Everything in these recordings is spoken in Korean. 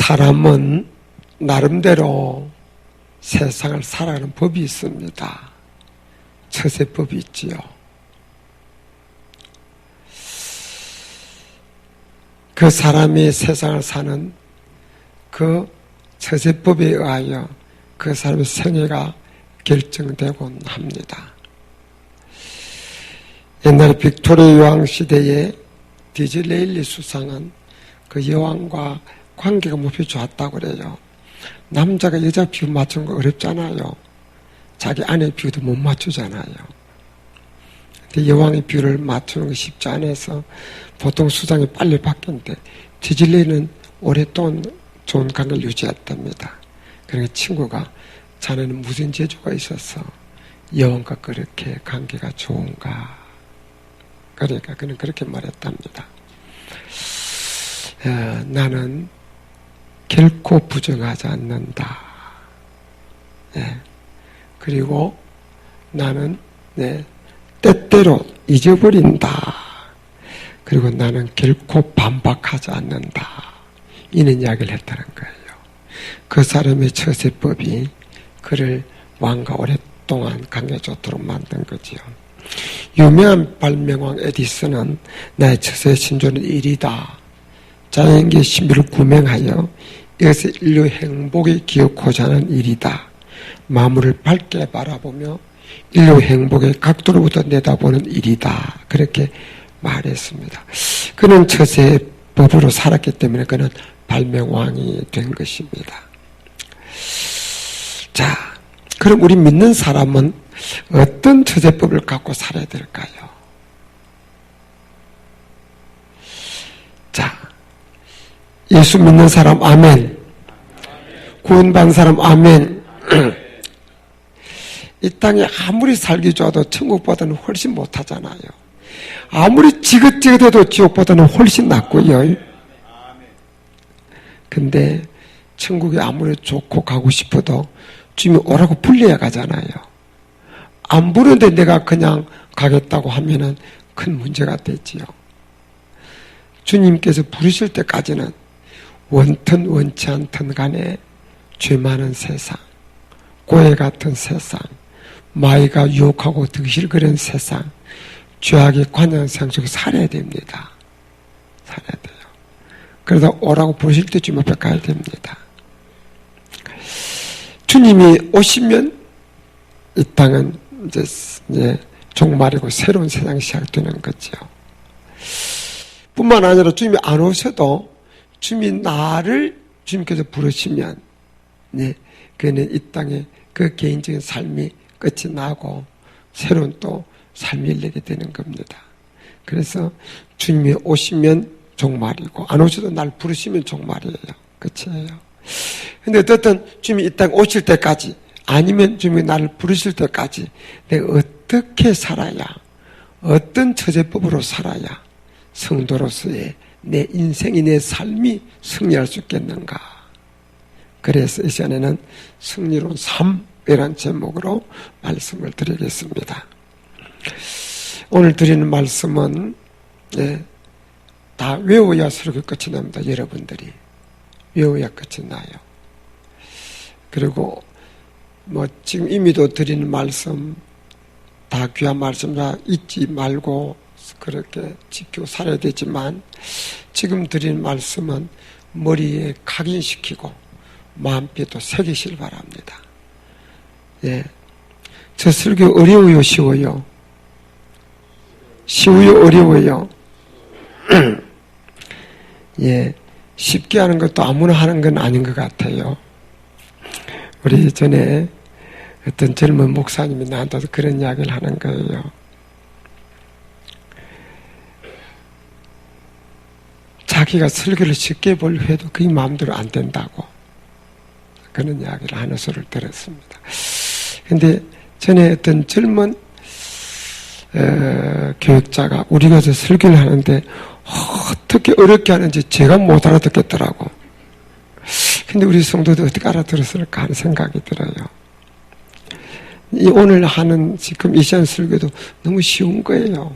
사람은 나름대로 세상을 살아가는 법이 있습니다. 처세법이 있지요. 그 사람이 세상을 사는 그 처세법에 의하여 그 사람의 생애가 결정되곤 합니다. 옛날에 빅토리아 여왕 시대에 디즈레일리 수상은 그 여왕과 관계가 몹시 좋았다고 그래요. 남자가 여자 비유 맞추는 거 어렵잖아요. 자기 아내 비유도 못 맞추잖아요. 근데 여왕의 비유를 맞추는 거 쉽지 않아서 보통 수상이 빨리 바뀌는데 디즈레일리는 오랫동안 좋은 관계를 유지했답니다. 그러니까 친구가 자네는 무슨 재주가 있어서 여왕과 그렇게 관계가 좋은가. 그러니까 그는 그렇게 말했답니다. 나는 결코 부정하지 않는다. 그리고 나는 때때로 잊어버린다. 그리고 나는 결코 반박하지 않는다. 이런 이야기를 했다는 거예요. 그 사람의 처세법이 그를 왕과 오랫동안 관계 좋도록 만든 거지요. 유명한 발명왕 에디슨은 나의 처세의 신조는 일이다. 자연계의 신비를 구명하여 이것을 인류 행복에 기여코자 하는 일이다. 만물을 밝게 바라보며 인류 행복의 각도로부터 내다보는 일이다. 그렇게 말했습니다. 그는 처세의 법으로 살았기 때문에 그는 발명왕이 된 것입니다. 자, 그럼 우리 믿는 사람은 어떤 처세법을 갖고 살아야 될까요? 자, 예수 믿는 사람 아멘. 구원받은 사람 아멘. 이 땅에 아무리 살기 좋아도 천국보다는 훨씬 못하잖아요. 아무리 지긋지긋해도 지옥보다는 훨씬 낫고요. 근데 천국이 아무리 좋고 가고 싶어도 주님이 오라고 불러야 가잖아요. 안 부르는데 내가 그냥 가겠다고 하면은 큰 문제가 되지요. 주님께서 부르실 때까지는 원튼 원치 않든 간에 죄 많은 세상, 고해 같은 세상, 마귀가 유혹하고 득실거리는 세상, 죄악의 관여한 세상 속에 살아야 됩니다. 살아야 돼요. 그러다 오라고 부르실 때 주님 앞에 가야 됩니다. 주님이 오시면 이 땅은 이제 종말이고 새로운 세상이 시작되는 거죠. 뿐만 아니라 주님이 안 오셔도 주님이 나를 주님께서 부르시면 그는 이 땅에 그 개인적인 삶이 끝이 나고 새로운 또 삶이 열리게 되는 겁니다. 그래서 주님이 오시면 종말이고 안 오셔도 날 부르시면 종말이에요. 끝이에요. 근데 어떻든 주님이 이 땅에 오실 때까지 아니면 주님이 나를 부르실 때까지 내가 어떻게 살아야 어떤 처세법으로 살아야 성도로서의 내 인생이 내 삶이 승리할 수 있겠는가. 그래서 이 시간에는 승리로운 삶이란 제목으로 말씀을 드리겠습니다. 오늘 드리는 말씀은 다 외워야 설교 끝이 납니다. 여러분들이 외워야 끝이 나요. 그리고 지금 이미도 드리는 말씀 다 귀한 말씀이라 잊지 말고 그렇게 지키고 살아야 되지만 지금 드리는 말씀은 머리에 각인시키고 마음뼈도 새기시길 바랍니다. 저 설교 어려워요, 쉬워요? 쉬워요, 어려워요? 쉽게 하는 것도 아무나 하는 건 아닌 것 같아요. 우리 전에 어떤 젊은 목사님이 나한테 그런 이야기를 하는 거예요. 자기가 설교를 쉽게 보려 해도 그게 마음대로 안 된다고 그런 이야기를 하는 소리를 들었습니다. 근데 전에 어떤 젊은 교육자가 우리 가서 설교를 하는데 어떻게 어렵게 하는지 제가 못 알아듣겠더라고. 근데 우리 성도들 어떻게 알아들었을까 하는 생각이 들어요. 오늘 하는 지금 이 시간 설교도 너무 쉬운 거예요.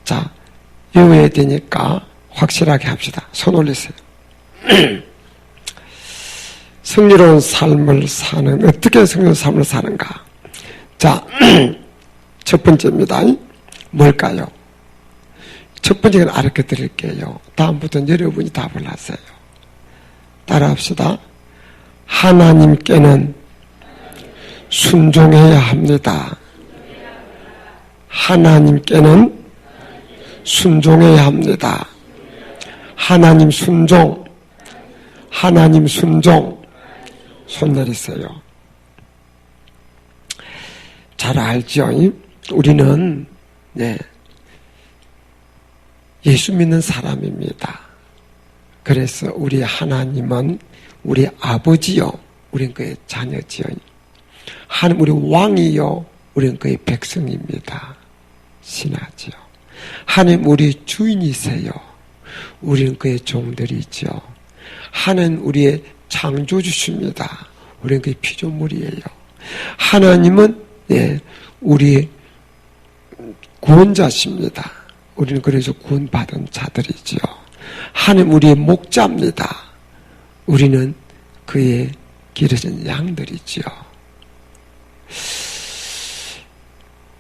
자, 외워야 되니까 확실하게 합시다. 손 올리세요. 승리로운 삶을 사는, 어떻게 승리로운 삶을 사는가? 자, 첫 번째입니다. 뭘까요? 첫 번째는 알려 드릴게요. 다음부터는 여러분이 답을 하세요. 따라합시다. 하나님께는 순종해야 합니다. 하나님께는 순종해야 합니다. 하나님 순종, 하나님 순종. 손 내리세요. 잘 알죠? 우리는 예수 믿는 사람입니다. 그래서 우리 하나님은 우리 아버지요, 우린 그의 자녀지요. 하나님 우리 왕이요, 우린 그의 백성입니다. 신하지요. 하나님 우리 주인이세요. 우리는 그의 종들이죠. 하나님 우리의 창조주십니다. 우리는 그의 피조물이에요. 하나님은 우리의 구원자십니다. 우리는 그래서 구원받은 자들이죠. 하나님 우리의 목자입니다. 우리는 그의 기르신 양들이죠.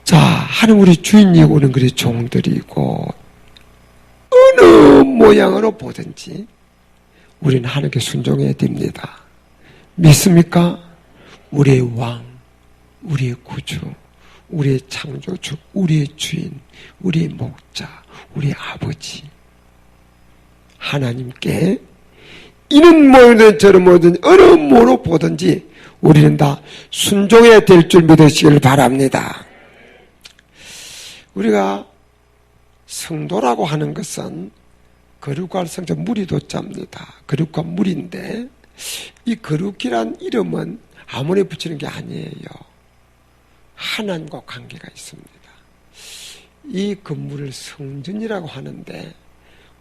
자, 하나님 우리 주인이고 우리는 그의 종들이고 어느 모양으로 보든지 우리는 하나님께 순종해야 됩니다. 믿습니까? 우리의 왕, 우리의 구주, 우리의 창조주, 우리의 주인, 우리의 목자, 우리의 아버지 하나님께 이는 뭐든 저는 뭐든 어느 뭐로 보든지 우리는 다 순종해야 될 줄 믿으시길 바랍니다. 우리가 성도라고 하는 것은 거룩할 성자 무리도자입니다. 거룩과 무리인데 이 거룩이란 이름은 아무리 붙이는 게 아니에요. 하나님과 관계가 있습니다. 이 건물을 성전이라고 하는데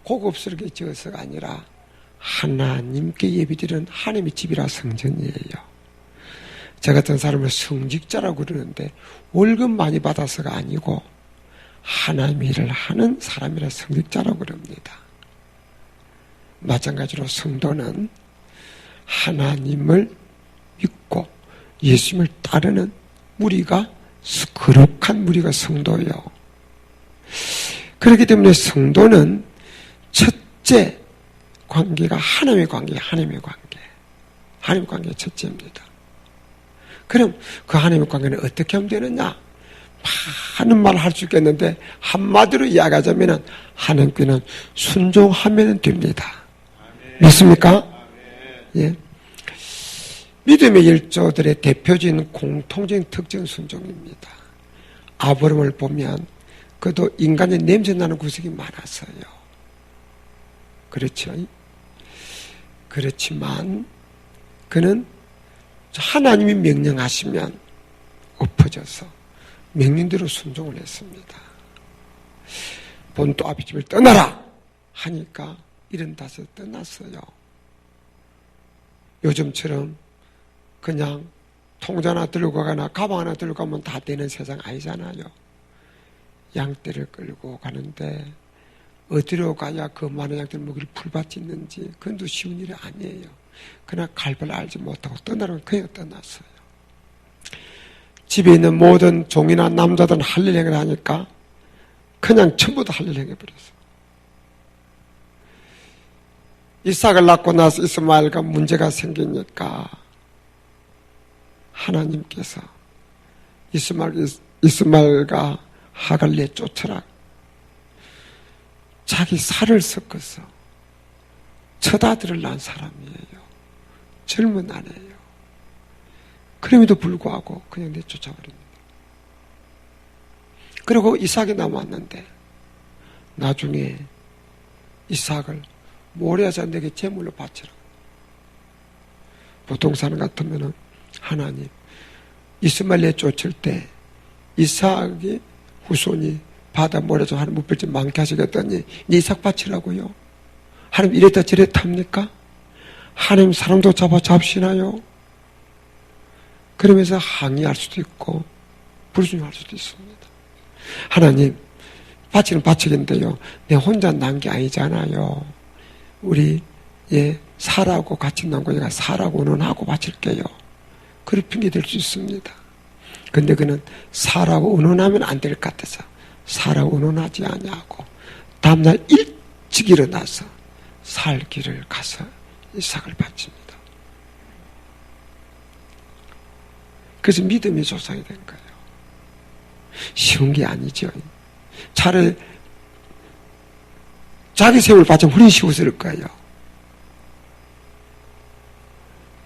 고급스럽게 지어서가 아니라 하나님께 예비드리는 하나님의 집이라 성전이에요. 저 같은 사람을 성직자라고 그러는데 월급 많이 받아서가 아니고 하나님의 일을 하는 사람이라 성직자라고 그럽니다. 마찬가지로 성도는 하나님을 믿고 예수님을 따르는 무리가 거룩한 무리가 성도예요. 그렇기 때문에 성도는 첫째 관계가 하나님의 관계예요. 하나님의 관계. 하나님의 관계가 첫째입니다. 그럼 그 하나님의 관계는 어떻게 하면 되느냐? 많은 말을 할 수 있겠는데 한마디로 이야기하자면 하나님께는 순종하면 됩니다. 믿습니까? 예. 믿음의 일조들의 대표적인 공통적인 특징은 순종입니다. 아브라함을 보면 그도 인간의 냄새나는 구석이 많았어요. 그렇죠? 그렇지만 그는 하나님이 명령하시면 엎어져서 명령대로 순종을 했습니다. 본토 아비집을 떠나라 하니까 75 떠났어요. 요즘처럼 그냥 통장 하나 들고 가거나 가방 하나 들고 가면 다 되는 세상 아니잖아요. 양떼를 끌고 가는데 어디로 가야 그 많은 양떼를 먹일 풀밭이 있는지 그건 쉬운 일이 아니에요. 그러나 갈바를 알지 못하고 떠나면 그냥 떠났어요. 집에 있는 모든 종이나 남자들은 할일 행을 하니까 그냥 전부 다 할일 행해버렸어요. 이삭을 낳고 나서 이스마엘과 문제가 생기니까 하나님께서 이스마엘과 하갈 내쫓으라. 자기 살을 섞어서 첫 아들을 낳은 사람이에요. 젊은 아내예요. 그럼에도 불구하고 그냥 내쫓아버립니다. 그리고 이삭이 남았는데 나중에 이삭을 모레아서 내게 제물로 바치라. 보통 사람 같으면은 하나님 이스마엘 내쫓을 때 이삭이 후손이 바다 모래서 하나님 무별점 많게 하시겠더니 이제 이삭 바치라고요. 하나님 이랬다 저랬다 합니까? 하나님 사람도 잡으시나요? 그러면서 항의할 수도 있고 불순종할 수도 있습니다. 하나님 바치는 바치긴데요. 내 혼자 난 게 아니잖아요. 우리, 사라고 같이 난 거니까 사라고는 하고 바칠게요. 그런 핑계 될 수 있습니다. 근데 그는 사라고 의논하면 안 될 것 같아서 사라고 의논하지 아니하고 다음날 일찍 일어나서 살 길을 가서 이삭을 바칩니다. 그래서 믿음이 조성이 된 거예요. 쉬운 게 아니죠. 차라리 자기 세월 바치면 훨씬 쉬웠을 거예요.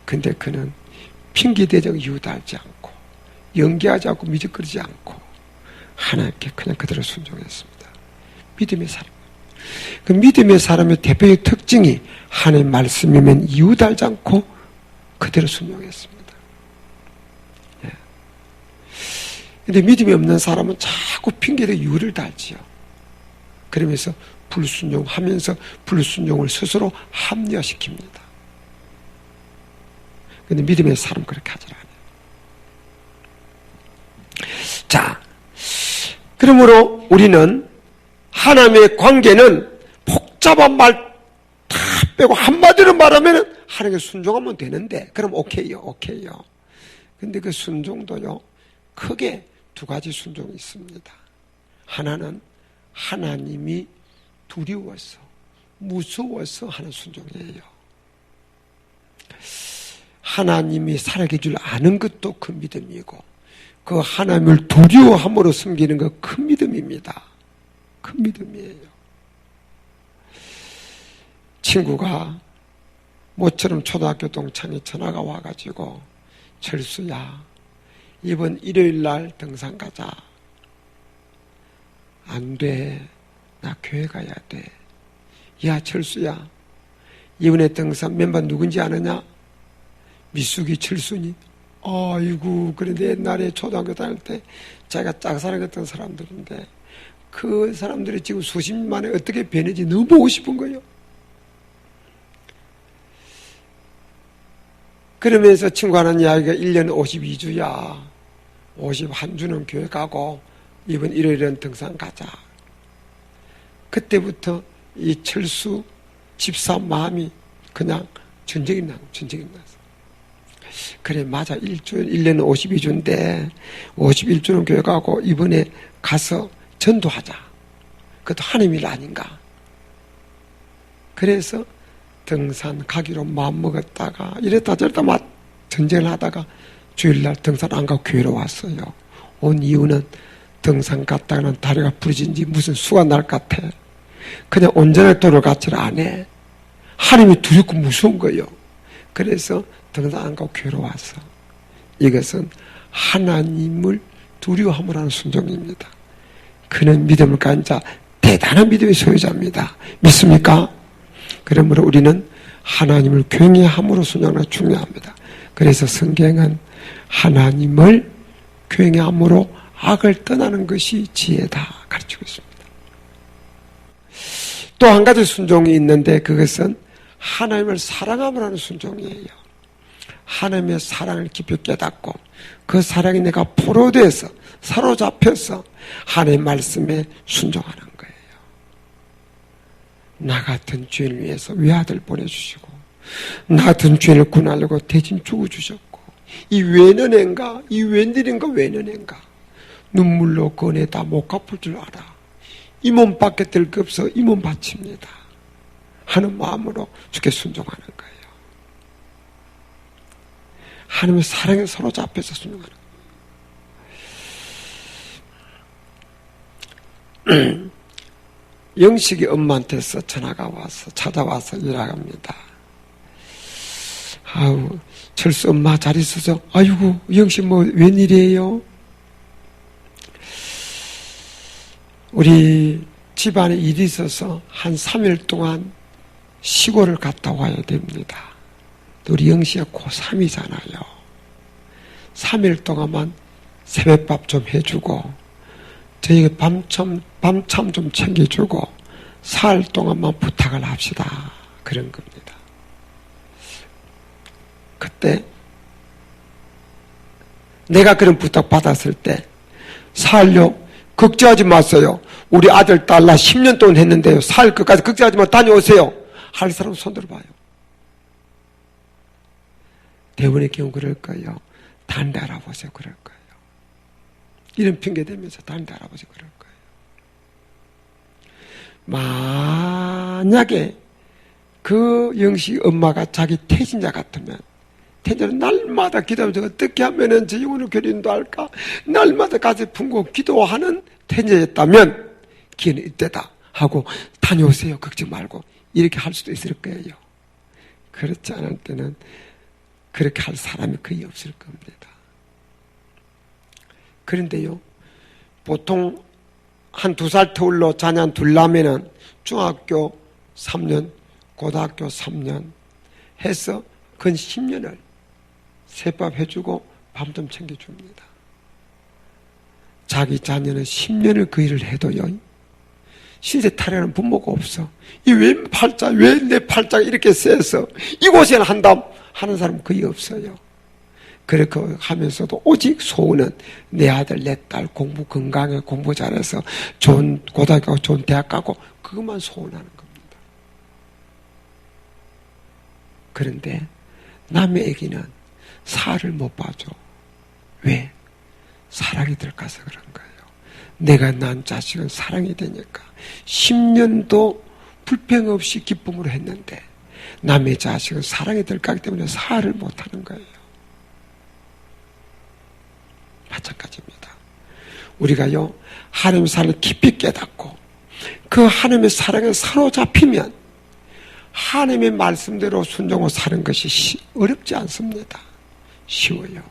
근데 그는 핑계대자고 이유도 알지 않고 연기하지 않고 미적거리지 않고 하나님께 그냥 그대로 순종했습니다. 믿음의 사람. 그 믿음의 사람의 대표적 특징이 하나님의 말씀이면 이유도 알지 않고 그대로 순종했습니다. 근데 믿음이 없는 사람은 자꾸 핑계대고 이유를 달지요. 그러면서 불순종하면서 불순종을 스스로 합리화시킵니다. 근데 믿음의 사람은 그렇게 하지 않아요. 자, 그러므로 우리는 하나님의 관계는 복잡한 말 다 빼고 한마디로 말하면 하나님께 순종하면 되는데 그럼 오케이요. 근데 그 순종도요 크게 두 가지 순종이 있습니다. 하나는 하나님이 두려워서 무서워서 하는 순종이에요. 하나님이 살아계실 줄 아는 것도 큰 믿음이고 그 하나님을 두려워함으로 섬기는 거 큰 믿음입니다. 큰 믿음이에요. 친구가 모처럼 초등학교 동창이 전화가 와가지고 철수야 이번 일요일날 등산 가자. 안 돼. 나 교회 가야 돼. 야 철수야 이번에 등산 멤버 누군지 아느냐? 미숙이 철수니? 아이고 그런데 옛날에 초등학교 다닐 때 자기가 짝사랑했던 사람들인데 그 사람들이 지금 수십 만에 어떻게 변했지 너무 보고 싶은 거예요. 그러면서 친구가 하는 이야기가 1년 52주야 51주는 교회 가고 이번 일요일은 등산 가자. 그때부터 이 철수 집사 마음이 그냥 전쟁이 났어. 그래 맞아 1년 52주인데 51주는 교회 가고 이번에 가서 전도하자. 그것도 하나님 일 아닌가. 그래서 등산 가기로 마음먹었다가 이랬다 저랬다 막 전쟁을 하다가 주일날 등산 안 가고 교회로 왔어요. 온 이유는 등산 갔다가는 다리가 부러진지 무슨 수가 날 것 같아. 그냥 온전하게 돌아가지를 안 해. 하나님이 두렵고 무서운 거예요. 그래서 등산 안 가고 교회로 왔어. 이것은 하나님을 두려워함으로 하는 순종입니다. 그는 믿음을 가진 자 대단한 믿음의 소유자입니다. 믿습니까? 그러므로 우리는 하나님을 경외함으로 순종하는 게 중요합니다. 그래서 성경은 하나님을 경외함으로 악을 떠나는 것이 지혜다 가르치고 있습니다. 또 한 가지 순종이 있는데 그것은 하나님을 사랑함으로 하는 순종이에요. 하나님의 사랑을 깊이 깨닫고 그 사랑이 내가 포로돼서 사로잡혀서 하나님의 말씀에 순종하는 거예요. 나 같은 죄인을 위해서 외아들 보내주시고 나 같은 죄인을 구하려고 대신 죽어주셨고 이 왜는앤가 이 웬일인가 왜는앤가 눈물로 꺼내다 못 갚을 줄 알아. 이 몸밖에 될 게 없어 이 몸 바칩니다 하는 마음으로 주께 순종하는 거예요. 하나님의 사랑에 서로 잡혀서 순종하는 거예요. 영식이 엄마한테서 전화가 와서 찾아와서 일하갑니다. 아우 철수 엄마 잘 있어서 아이고 영식 뭐 웬일이에요? 우리 집안에 일이 있어서 한 3일 동안 시골을 갔다 와야 됩니다. 우리 영식이 고3이잖아요. 3일 동안만 새벽밥 좀 해주고 저에게 밤참 좀 챙겨주고 4일 동안만 부탁을 합시다. 그런 겁니다. 그때 내가 그런 부탁 받았을 때 사흘요 걱정하지 마세요. 우리 아들, 딸 나 10년 동안 했는데요. 살 것까지 걱정하지 마. 다녀오세요. 할 사람 손 들어봐요. 대부분의 경우 그럴 거예요. 다른데 알아보세요. 그럴 거예요. 이런 핑계 대면서 다른데 알아보세요. 그럴 거예요. 만약에 그 영식 엄마가 자기 태진자 같으면, 태진자는 날마다 기도하면서 어떻게 하면 제 영혼의 교리인도 할까? 날마다 가슴 품고 기도하는 태진자였다면 기회는 이때다 하고 다녀오세요. 걱정 말고 이렇게 할 수도 있을 거예요. 그렇지 않을 때는 그렇게 할 사람이 거의 없을 겁니다. 그런데요, 보통 한 2살 터울로 자녀 둘 나면은 중학교 3년, 고등학교 3년 해서 근 10년을 새밥 해주고 밥 좀 챙겨줍니다. 자기 자녀는 10년을 그 일을 해도요, 신세 탈하는 부모가 없어. 이 왜 팔자, 왜 내 팔자가 이렇게 세서 이곳에는 한다 하는 사람은 거의 없어요. 그렇게 하면서도 오직 소원은 내 아들, 내 딸 공부 건강해, 공부 잘해서 좋은 고등학교, 좋은 대학 가고 그것만 소원하는 겁니다. 그런데 남의 애기는 살을 못 봐줘. 왜? 사랑이 들어가서 그런 거예요. 내가 낳은 자식은 사랑이 되니까 10년도 불평 없이 기쁨으로 했는데 남의 자식은 사랑이 들어가기 때문에 살을 못하는 거예요. 마찬가지입니다. 우리가요, 하나님의 사랑을 깊이 깨닫고 그 하나님의 사랑에 사로잡히면 하나님의 말씀대로 순종하고 사는 것이 어렵지 않습니다. 쉬워요.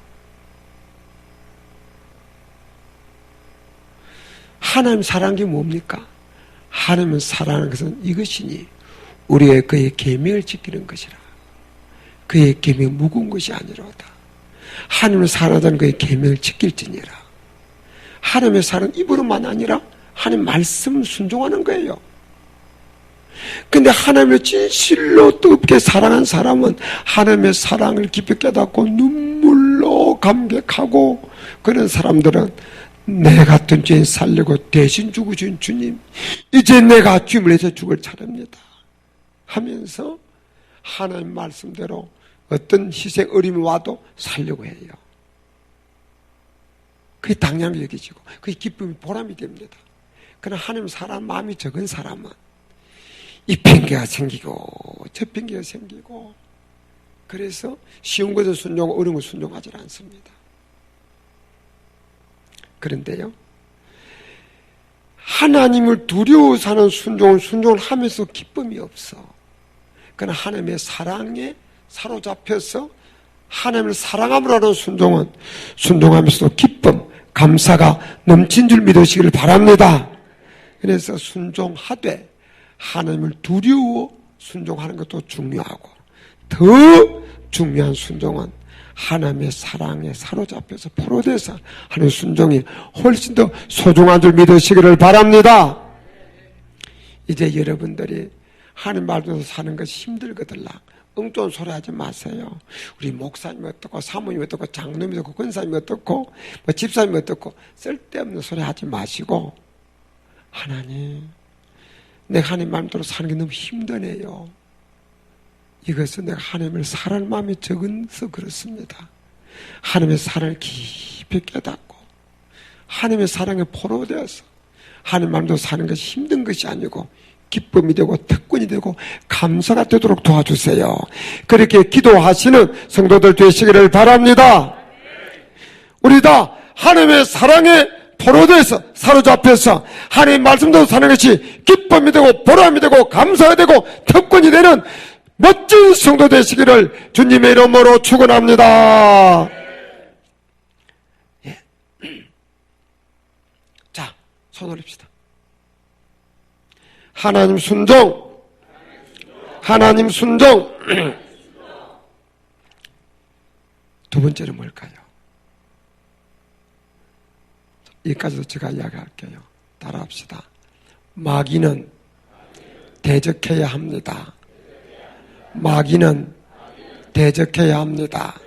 하나님 사랑한 게 뭡니까? 하나님을 사랑하는 것은 이것이니 우리의 그의 계명을 지키는 것이라. 그의 계명이 무거운 것이 아니로다. 하나님을 사랑하는 그의 계명을 지킬지니라. 하나님의 사랑 입으로만 아니라 하나님 말씀 순종하는 거예요. 근데 하나님을 진실로 뜨겁게 사랑한 사람은 하나님의 사랑을 깊이 깨닫고 눈물로 감격하고, 그런 사람들은 내 같은 죄인 살리고 대신 죽으신 주님, 이제 내가 주님을 위해서 죽을 차례입니다 하면서 하나님 말씀대로 어떤 희생 어림이 와도 살려고 해요. 그게 당연히 여기지고 그게 기쁨이 보람이 됩니다. 그러나 하나님 사람 마음이 적은 사람은 이 핑계가 생기고 저 핑계가 생기고, 그래서 쉬운 것을 순종하고 어려운 것을 순종하지 않습니다. 그런데요, 하나님을 두려워 사는 순종을 하면서 기쁨이 없어. 그러나 하나님의 사랑에 사로잡혀서 하나님을 사랑함으로 하는 순종은 순종하면서도 기쁨, 감사가 넘친 줄 믿으시기를 바랍니다. 그래서 순종하되 하나님을 두려워 순종하는 것도 중요하고, 더 중요한 순종은 하나님의 사랑에 사로잡혀서 포로돼서 하는 순종이 훨씬 더 소중한 줄 믿으시기를 바랍니다. 이제 여러분들이 하나님 말대로 사는 것이 힘들거들라 엉뚱한 소리 하지 마세요. 우리 목사님이 어떻고 사모님이 어떻고 장로님이 어떻고 권사님이 어떻고 뭐 집사님이 어떻고 쓸데없는 소리 하지 마시고, 하나님, 내가 하나님 마음대로 사는 게 너무 힘드네요. 이것은 내가 하나님을 사랑하는 마음이 적어서 그렇습니다. 하나님의 사랑을 깊이 깨닫고 하나님의 사랑에 포로되어서 하나님 마음대로 사는 것이 힘든 것이 아니고 기쁨이 되고 특권이 되고 감사가 되도록 도와주세요. 그렇게 기도하시는 성도들 되시기를 바랍니다. 우리 다 하나님의 사랑에 포로돼서 사로잡혀서 하나님의 말씀대로 사는 것이 기쁨이 되고 보람이 되고 감사가 되고 특권이 되는 멋진 성도 되시기를 주님의 이름으로 축원합니다. 예. 자, 손 올립시다. 하나님 순종, 하나님 순종. 두 번째는 뭘까요? 여기까지도 제가 이야기할게요. 따라합시다. 마귀는 대적해야 합니다. 마귀는 대적해야 합니다.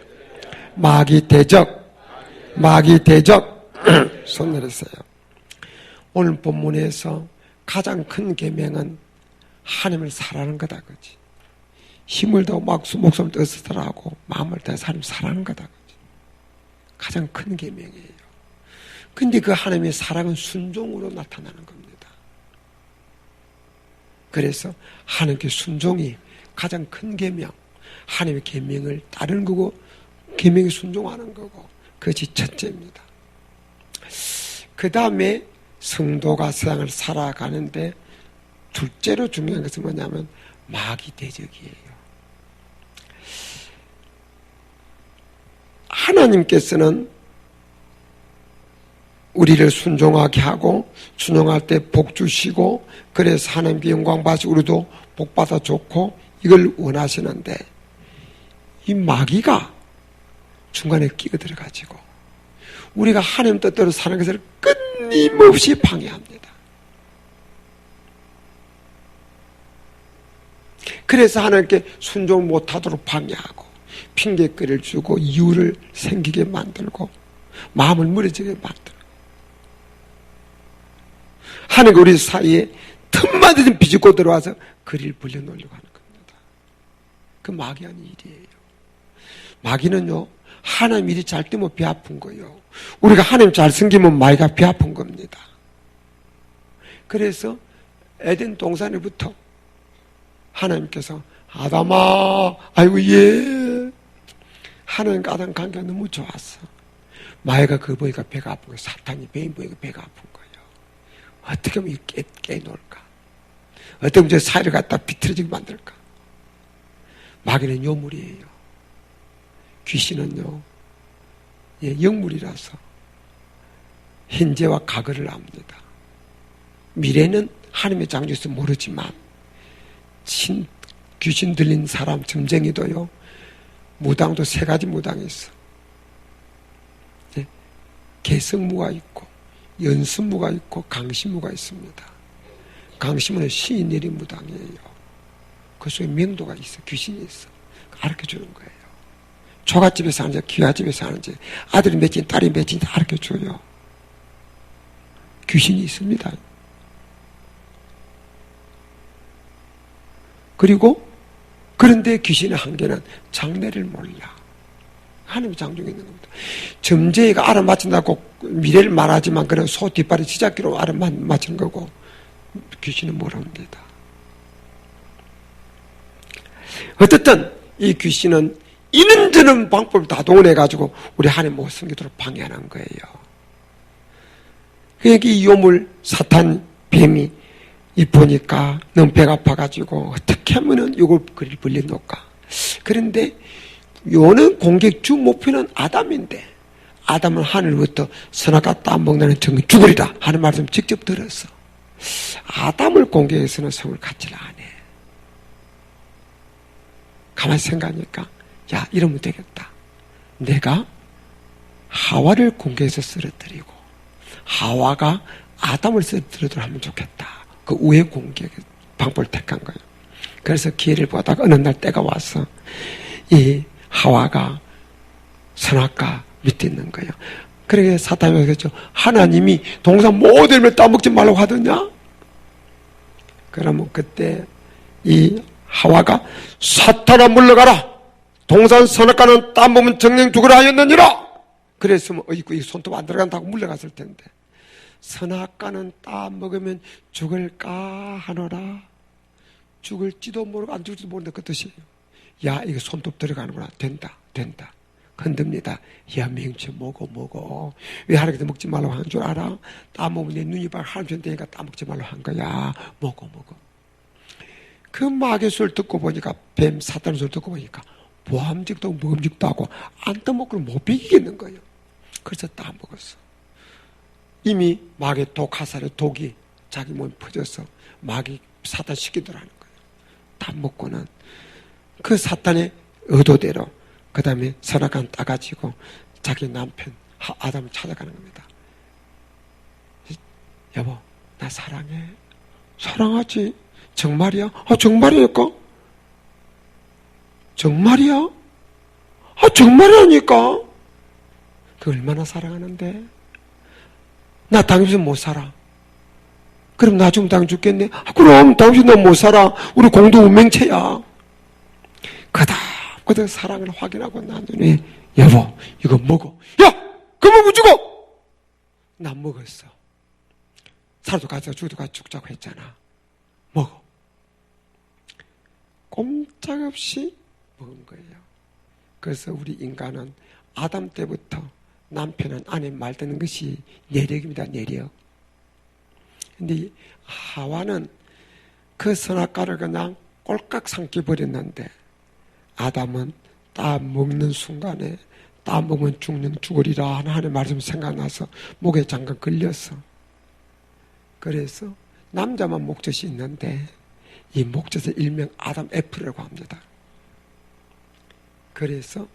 마귀 대적, 마귀 대적. 손 내렸어요. 오늘 본문에서 가장 큰 계명은 하나님을 사랑하는 거다, 그지? 힘을 더 목숨을 떠쓰더라고 마음을 다해서 하나님 사랑하는 거다, 그지? 가장 큰 계명이에요. 근데 그 하나님의 사랑은 순종으로 나타나는 겁니다. 그래서 하나님께 순종이 가장 큰 계명, 하나님의 계명을 따르는 거고 계명에 순종하는 거고 그것이 첫째입니다. 그 다음에 성도가 세상을 살아가는데 둘째로 중요한 것은 뭐냐면 마귀 대적이에요. 하나님께서는 우리를 순종하게 하고 순종할 때 복 주시고 그래서 하나님께 영광 받으시고 우리도 복 받아 좋고 이걸 원하시는데 이 마귀가 중간에 끼어들어가지고 우리가 하나님 뜻대로 사는 것을 끊임없이 방해합니다. 그래서 하나님께 순종 못하도록 방해하고 핑계거리를 주고 이유를 생기게 만들고 마음을 무너지게 만들고 하나님과 우리 사이에 틈마다 비집고 들어와서 거리를 벌려놓으려고 하는 겁니다. 그 마귀 하는 일이에요. 마귀는요 하나님 일이 잘 되면 배 아픈 거예요. 우리가 하나님 잘 섬기면 마귀가 배 아픈 겁니다. 그래서 에덴 동산에부터 하나님께서 아담아 아이고 예 하나님과 아담 관계가 너무 좋았어. 마귀가 그거 보니까 배가 아픈 거예요. 사탄이 배인 보니까 배가 아픈 거예요. 어떻게 하면 깨놓을까? 어떻게 하면 저 사이를 갖다 비틀어지게 만들까? 마귀는 요물이에요. 귀신은요 영물이라서 현재와 과거를 압니다. 미래는 하나님의 장주에서 모르지만 귀신 들린 사람 점쟁이도요 무당도 세 가지 무당이 있어. 개성무가 있고 연습무가 있고 강신무가 있습니다. 강신무는 신이 내린 무당이에요. 그 속에 명도가 있어. 귀신이 있어. 가르쳐주는 거예요. 초가집에 사는지 귀화집에 사는지 아들이 맺힌 딸이 맺힌 다 가르쳐줘요. 귀신이 있습니다. 그리고 그런데 귀신의 한계는 장래를 몰라. 하나님의 장중에 있는 겁니다. 점쟁이가 알아맞힌다고 미래를 말하지만 그런 소 뒷발이 지잡기로 알아맞힌 거고 귀신은 모릅니다. 어쨌든 이 귀신은 이런저런 방법을 다 동원해가지고 우리 하나님 못 섬기도록 방해하는 거예요. 그러니까 이 요물 사탄 뱀이 이 보니까 너무 배가 아파가지고 어떻게 하면은 요걸 그릴 벌려놓을까. 그런데 요는 공격 주 목표는 아담인데 아담은 하늘부터 선악과 따먹는 정은 죽으리라 하는 말씀 직접 들었어. 아담을 공격해서는 성을 갖지를 안 해. 가만히 생각하니까 야 이러면 되겠다. 내가 하와를 공격해서 쓰러뜨리고 하와가 아담을 쓰러뜨리도록 하면 좋겠다. 그 우회 공격 방법을 택한 거예요. 그래서 기회를 보다가 어느 날 때가 왔어. 이 하와가 선악과 밑에 있는 거예요. 그러게 사탄이 그랬죠. 하나님이 동산 모든 걸 따먹지 말라고 하더냐? 그러면 그때 이 하와가 사탄아 물러가라. 동산 선악과는 따먹으면 정령 죽으라 하였느니라. 그랬으면 어이구 이 손톱 안 들어간다고 물러갔을 텐데 선악과는 따먹으면 죽을까 하노라. 죽을지도 모르고 안 죽을지도 모른다 그 뜻이에요. 야 이거 손톱 들어가는구나. 된다 흔듭니다. 야 명치 먹어 왜 하나님께서 먹지 말라고 하는 줄 알아? 따먹으면 내 눈이 발 하나님 되니까 따먹지 말라고 한 거야. 먹어 그 마귀의 소리를 듣고 보니까 뱀 사탄의 소리를 듣고 보니까 보암직도 하고 먹음직도 하고 안 따먹고는 못 비기겠는 거예요. 그래서 따먹었어. 이미 마귀의 독 화살의 독이 자기 몸에 퍼져서 마귀 사탄 시키더라는 거예요. 따먹고는 그 사탄의 의도대로 그 다음에 선악과는 따가지고 자기 남편 아담을 찾아가는 겁니다. 여보 나 사랑해. 사랑하지. 정말이야? 정말이니까? 정말이야? 정말이라니까? 그 얼마나 사랑하는데? 나 당신 못 살아. 그럼 나 죽으면 당신 죽겠네? 그럼 당신 너 못 살아. 우리 공동 운명체야. 그다 사랑을 확인하고 난 후에 여보 이거 먹어. 야! 그거 먹으면 죽어! 난 먹었어. 살도 가서 죽어도 가서 죽자고 했잖아. 먹어. 꼼짝없이 먹은 거예요. 그래서 우리 인간은 아담 때부터 남편은 아내 말 듣는 것이 내력입니다. 내력. 근데 하와는 그 선악과를 그냥 꼴깍 삼켜버렸는데 아담은 따 먹는 순간에 따 먹으면 죽으리라 하는 하나님의 말씀 생각나서 목에 잠깐 걸렸어. 그래서 남자만 목젖이 있는데 이 목젖의 일명 아담 애플이라고 합니다. 그래서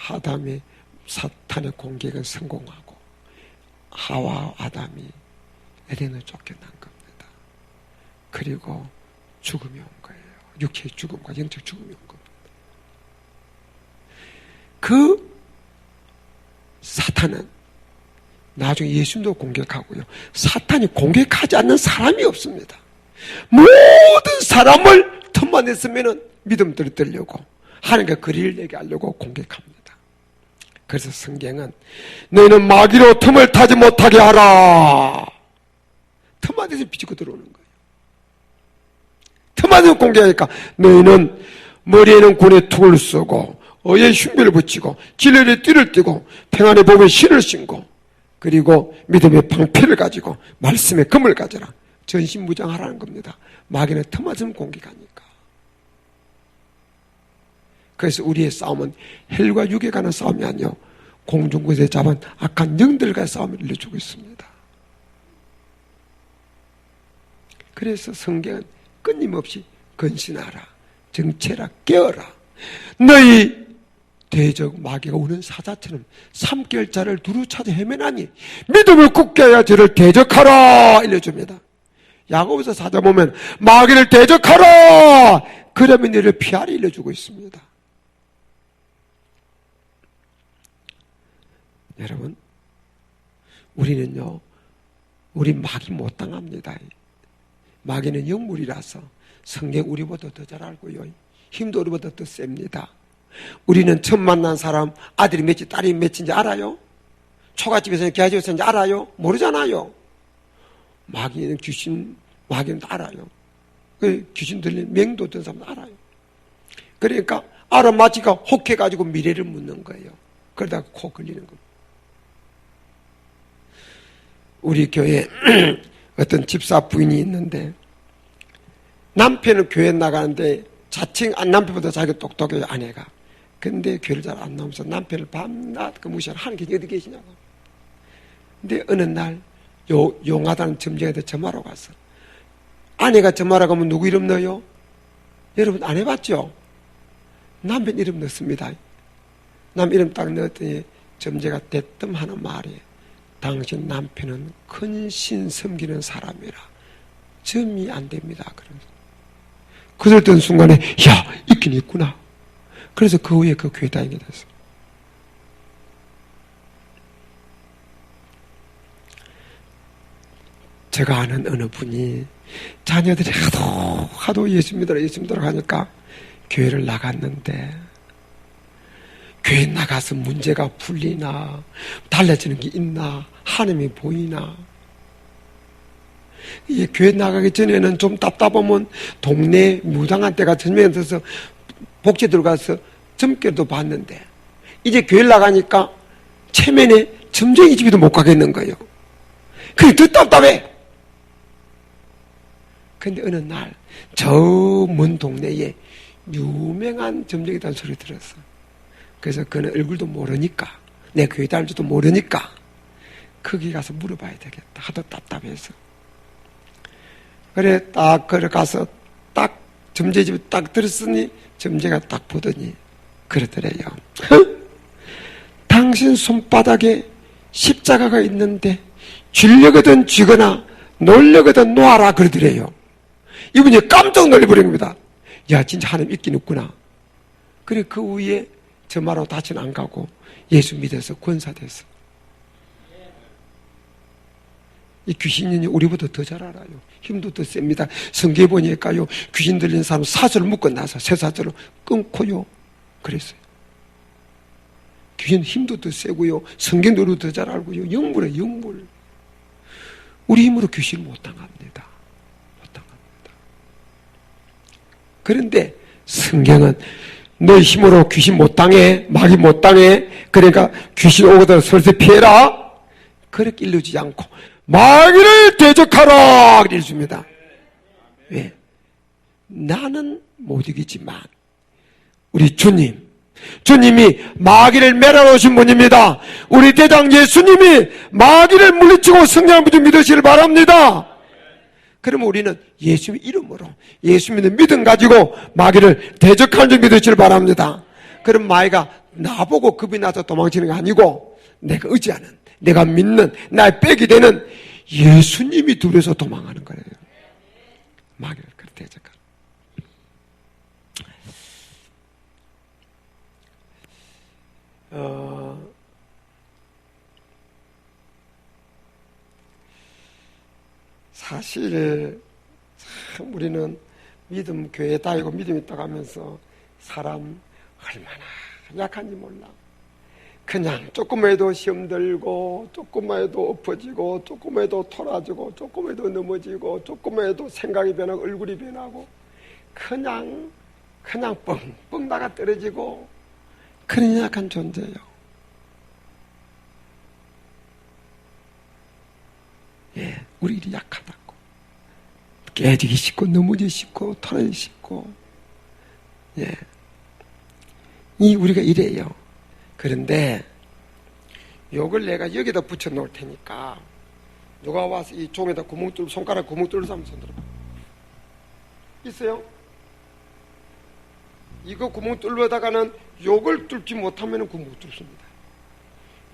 아담의 사탄의 공격은 성공하고 하와 아담이 에덴을 쫓겨난 겁니다. 그리고 죽음이 온 거예요. 육체의 죽음과 영적 죽음이 온 겁니다. 그 사탄은 나중에 예수님도 공격하고요. 사탄이 공격하지 않는 사람이 없습니다. 모든 사람을 틈만 냈으면 믿음 들으려고 하나님과 거리를 내게 하려고 공격합니다. 그래서 성경은 너희는 마귀로 틈을 타지 못하게 하라. 틈만 내서 비치고 들어오는 거예요. 틈만 내서 공격하니까 너희는 머리에는 군의 툭을 쓰고 어의 흉배를 붙이고 진리의 띠를 띠고 평안의 복의 신을 신고 그리고 믿음의 방패를 가지고 말씀의 금을 가져라. 전신무장하라는 겁니다. 마귀는 틈맞으면 공격하니까. 그래서 우리의 싸움은 헬과 육에 가는 싸움이 아니요 공중곳에 잡은 악한 영들과의 싸움을 일러주고 있습니다. 그래서 성경은 끊임없이 근신하라, 정체라, 깨어라. 너희 대적 마귀가 우는 사자처럼 3개월짜리를 두루 찾아 헤매나니 믿음을 굳게 해야 저를 대적하라 일러줍니다. 야고보서 4장 보면 마귀를 대적하라 그러면 너를 피하리 일러주고 있습니다. 여러분 우리는요 우리 마귀 못 당합니다. 마귀는 영물이라서 성경 우리보다 더 잘 알고요 힘도 우리보다 더 셉니다. 우리는 처음 만난 사람 아들이 몇지 딸이 몇인지 알아요? 초가집에서는 개화집에서는 알아요? 모르잖아요. 마귀는 귀신 마귀는 알아요. 귀신 들린 맹도 어떤 사람은 알아요. 그러니까 알아맞히가 혹해가지고 미래를 묻는 거예요. 그러다가 코 걸리는 겁니다. 우리 교회에 어떤 집사 부인이 있는데 남편은 교회 나가는데 자칭 남편보다 자기가 똑똑해요 아내가. 근데 교회를 잘 안 나오면서 남편을 밤낮 그 무시하는 하는 게 어디 계시냐고. 근데 어느 날 용하다는 점쟁이한테 전화로 갔어. 아내가 전화로 가면 누구 이름 넣어요? 여러분 안 해봤죠? 남편 이름 넣습니다. 남 이름 딱 넣었더니 점쟁이가 대뜸 하는 말이에요. 당신 남편은 큰 신 섬기는 사람이라 점이 안 됩니다. 그러면서 그랬던 순간에 야 있긴 있구나. 그래서 그 후에 그 교회 다니게 됐어. 제가 아는 어느 분이 자녀들이 하도 예수 믿으라 하니까 교회를 나갔는데 교회 나가서 문제가 풀리나 달라지는 게 있나 하나님이 보이나. 이 교회 나가기 전에는 좀 답답하면 동네 무당한 때가 전면에 들어서 복지 들어가서 점괘도 봤는데 이제 교회 나가니까 체면에 점쟁이 집에도 못 가겠는 거예요. 그게 더 답답해. 근데 어느 날 저 먼 동네에 유명한 점쟁이라는 소리 들었어. 그래서 그는 얼굴도 모르니까 내 교회 다닐지도 모르니까 거기 가서 물어봐야 되겠다 하도 답답해서 그래 딱 걸어가서 딱 점쟁이집에 딱 들었으니 점쟁이가 딱 보더니 그러더래요. 당신 손바닥에 십자가가 있는데 쥐려거든 쥐거나 놀려거든 놓아라 그러더래요. 이분이 깜짝 놀래버린 겁니다. 야 진짜 하나님 있긴 없구나. 그래 그 후에 저 말하고 다시는 안 가고 예수 믿어서 권사됐어. 이 귀신이 우리보다 더 잘 알아요. 힘도 더 셉니다. 성경에 보니까요, 귀신 들린 사람 사슬을 묶어 나서 새 사슬로 끊고요. 그랬어요. 귀신 힘도 더 세고요. 성경도 더 잘 알고요. 영물에 영물. 우리 힘으로 귀신을 못 당합니다. 못 당합니다. 그런데 성경은 너희 힘으로 귀신 못 당해, 마귀 못 당해. 그러니까 귀신 오거든 설사 피해라. 그렇게 일러주지 않고 마귀를 대적하라 이래줍니다. 왜? 나는 못 이기지만 우리 주님이 마귀를 멸하러 오신 분입니다. 우리 대장 예수님이 마귀를 물리치고 승리한 분 믿으시길 바랍니다. 그러면 우리는 예수님의 이름으로 예수 믿는 믿음 가지고 마귀를 대적하는 줄 믿으시길 바랍니다. 그럼 마귀가 나보고 겁이 나서 도망치는 게 아니고 내가 의지하는, 내가 믿는, 나의 백이 되는 예수님이 두려워서 도망하는 거예요. 마귀를 그렇게 대적하는. 사실 참 우리는 믿음 교회에 다니고 믿음 있다고 하면서 사람 얼마나 약한지 몰라. 그냥 조금만 해도 시험 들고 조금만 해도 엎어지고 조금만 해도 토라지고 조금만 해도 넘어지고 조금만 해도 생각이 변하고 얼굴이 변하고 그냥 뻥뻥 나가 떨어지고 그런 약한 존재예요. 예, 우리 일이 약하다고. 깨지기 쉽고 넘어지기 쉽고 토라지기 쉽고 예, 이 우리가 이래요. 그런데 요걸 내가 여기다 붙여 놓을 테니까 누가 와서 이 종에다 구멍 뚫고 손가락 구멍 뚫어서 한번 손 들어봐. 있어요? 이거 구멍 뚫려다가는 요걸 뚫지 못하면 구멍 못 뚫습니다.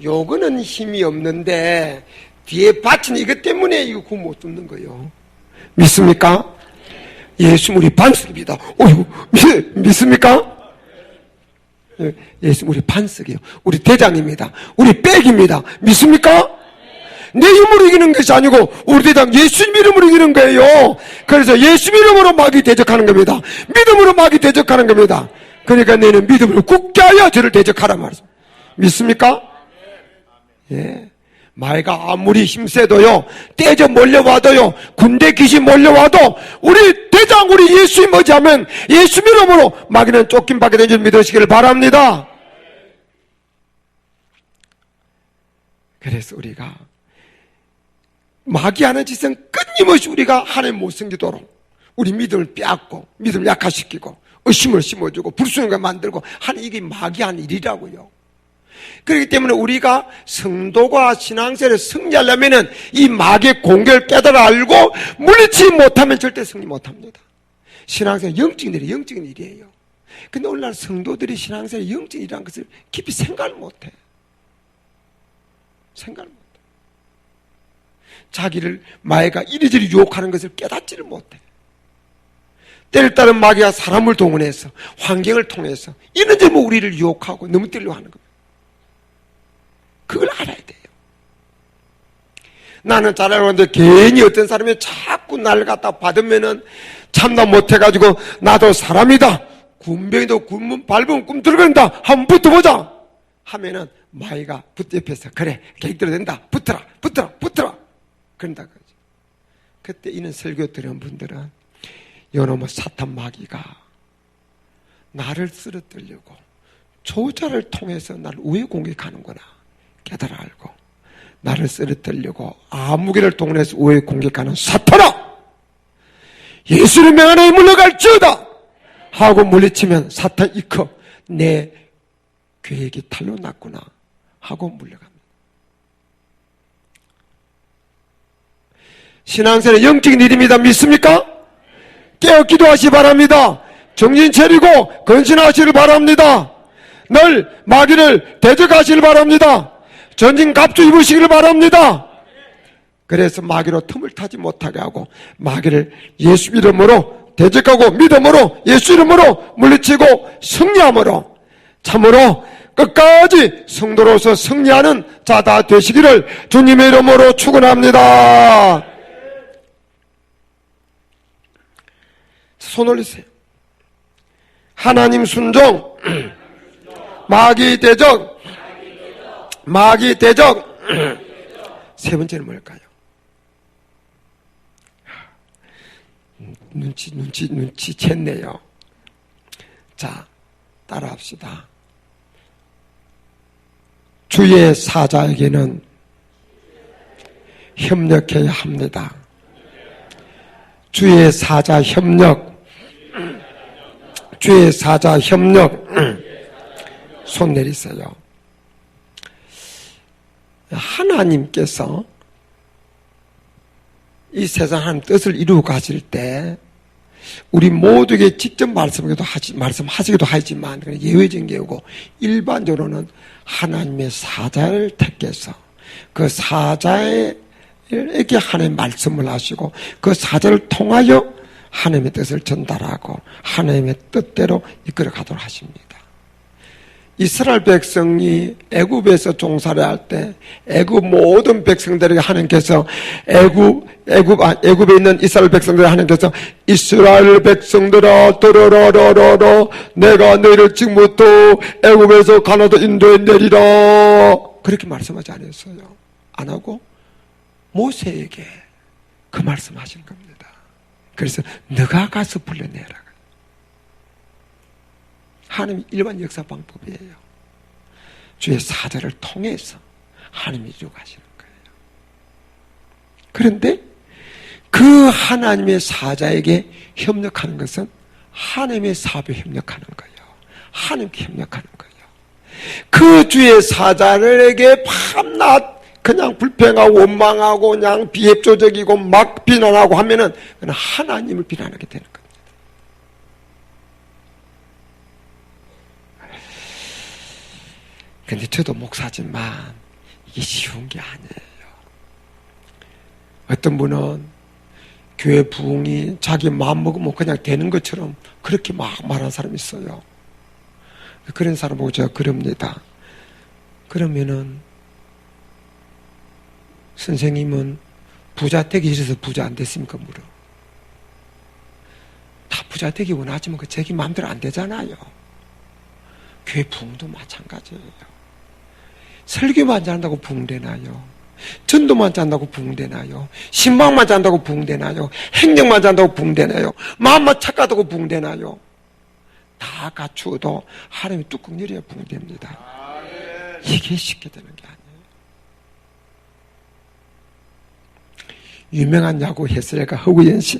요거는 힘이 없는데 뒤에 받친 이것 때문에 이거 구멍 못 뚫는 거예요. 믿습니까? 예수 우리 반석입니다. 어휴, 믿습니까? 예수 우리 반석이에요. 우리 대장입니다. 우리 백입니다. 믿습니까? 내 힘으로 이기는 것이 아니고 우리 대장 예수님 이름으로 이기는 거예요. 그래서 예수 이름으로 마귀 대적하는 겁니다. 믿음으로 마귀 대적하는 겁니다. 그러니까 너는 믿음으로 굳게 하여 저를 대적하라 말씀. 믿습니까? 예. 마귀가 아무리 힘세도요, 떼져 몰려와도요, 군대 귀신 몰려와도 우리 대장 우리 예수님 머지하면 예수 이름으로 마귀는 쫓김 받게 된 줄 믿으시기를 바랍니다. 그래서 우리가 마귀하는 짓은 끊임없이 우리가 하나님 못 섬기도록 우리 믿음을 빼앗고 믿음을 약화시키고 의심을 심어주고 불순하게 만들고 하는 이게 마귀한 일이라고요. 그렇기 때문에 우리가 성도가 신앙생활에 승리하려면 이 마귀의 공격을 깨달아 알고 물리치지 못하면 절대 승리 못합니다. 신앙생활 영적인 일이에요. 근데 오늘날 성도들이 신앙생활 영적인 일이라는 것을 깊이 생각을 못해. 자기를 마귀가 이리저리 유혹하는 것을 깨닫지를 못해. 때를 따른 마귀가 사람을 동원해서 환경을 통해서 이런저런 우리를 유혹하고 넘어뜨리려고 하는 겁니다. 그걸 알아야 돼요. 나는 잘 알고 있는데 괜히 어떤 사람이 자꾸 나를 갖다 받으면은 참나 못해가지고 나도 사람이다. 군병이도 군문 밟으면 꿈틀거린다. 한번 붙어보자. 하면은 마귀가 옆에서 그래 계획대로 된다. 붙어라. 그런다 그러죠. 그때 이런 설교 들은 분들은 요놈의 사탄 마귀가 나를 쓰러뜨리려고 조자를 통해서 나를 우회 공격하는구나 깨달아 알고 나를 쓰러뜨리려고 아무개를 동원해서 우회 공격하는 사탄아 예수를 명하나에 물러갈지어다 하고 물리치면 사탄 이커 내 계획이 탈로 났구나 하고 물러갑니다. 신앙생활은 영적인 일입니다. 믿습니까? 깨어 기도하시 바랍니다. 정신 차리고 건신하시길 바랍니다. 늘 마귀를 대적하시길 바랍니다. 전진 갑주 입으시길 바랍니다. 그래서 마귀로 틈을 타지 못하게 하고 마귀를 예수 이름으로 대적하고 믿음으로 예수 이름으로 물리치고 승리함으로 참으로 끝까지 성도로서 승리하는 자다 되시기를 주님의 이름으로 축원합니다. 손 올리세요. 하나님 순종, 마귀 대적, 마귀 대적. 세 번째는 뭘까요? 눈치챘네요. 자, 따라합시다. 주의 사자에게는 협력해야 합니다. 주의 사자 협력, 주의 사자 협력. 손 내리세요. 하나님께서 이 세상 하나님 뜻을 이루어 가실 때 우리 모두에게 직접 말씀하시기도 하지만 예외적인 경우고 일반적으로는 하나님의 사자를 택해서 그 사자에게 하나님의 말씀을 하시고 그 사자를 통하여 하나님의 뜻을 전달하고 하나님의 뜻대로 이끌어 가도록 하십니다. 이스라엘 백성이 애굽에서 종살이 할 때 애굽 모든 백성들에게 하나님께서 애굽에 있는 이스라엘 백성들에게 하나님께서 이스라엘 백성들아 들어라 내가 너희를 지금부터 애굽에서 가나안 인도에 내리라 그렇게 말씀하지 않았어요. 안 하고 모세에게 그 말씀하신 겁니다. 그래서 너가 가서 불러내라. 하나님 일반 역사 방법이에요. 주의 사자를 통해서 하나님이 이루어가시는 거예요. 그런데 그 하나님의 사자에게 협력하는 것은 하나님의 사업에 협력하는 거예요. 하나님께 협력하는 거예요. 그 주의 사자에게 밤낮 그냥 불평하고 원망하고 그냥 비협조적이고 막 비난하고 하면은 그냥 하나님을 비난하게 되는 거예요. 근데 저도 목사지만 이게 쉬운 게 아니에요. 어떤 분은 교회 부흥이 자기 마음 먹으면 그냥 되는 것처럼 그렇게 막 말하는 사람이 있어요. 그런 사람 보고 제가 그럽니다. 그러면은 선생님은 부자 되기 싫어서 부자 안 됐습니까? 물어. 다 부자 되기 원하지만 그 자기 마음대로 안 되잖아요. 교회 부흥도 마찬가지예요. 설교만 잘한다고 부흥되나요? 전도만 잘한다고 부흥되나요? 신방만 잘한다고 부흥되나요? 행정만 잘한다고 부흥되나요? 마음만 착하다고 부흥되나요? 다 갖추어도 하나님이 뚜껑 열어야 부흥됩니다. 이게 쉽게 되는 게 아니에요. 유명한 야구 해설가 허구현 씨,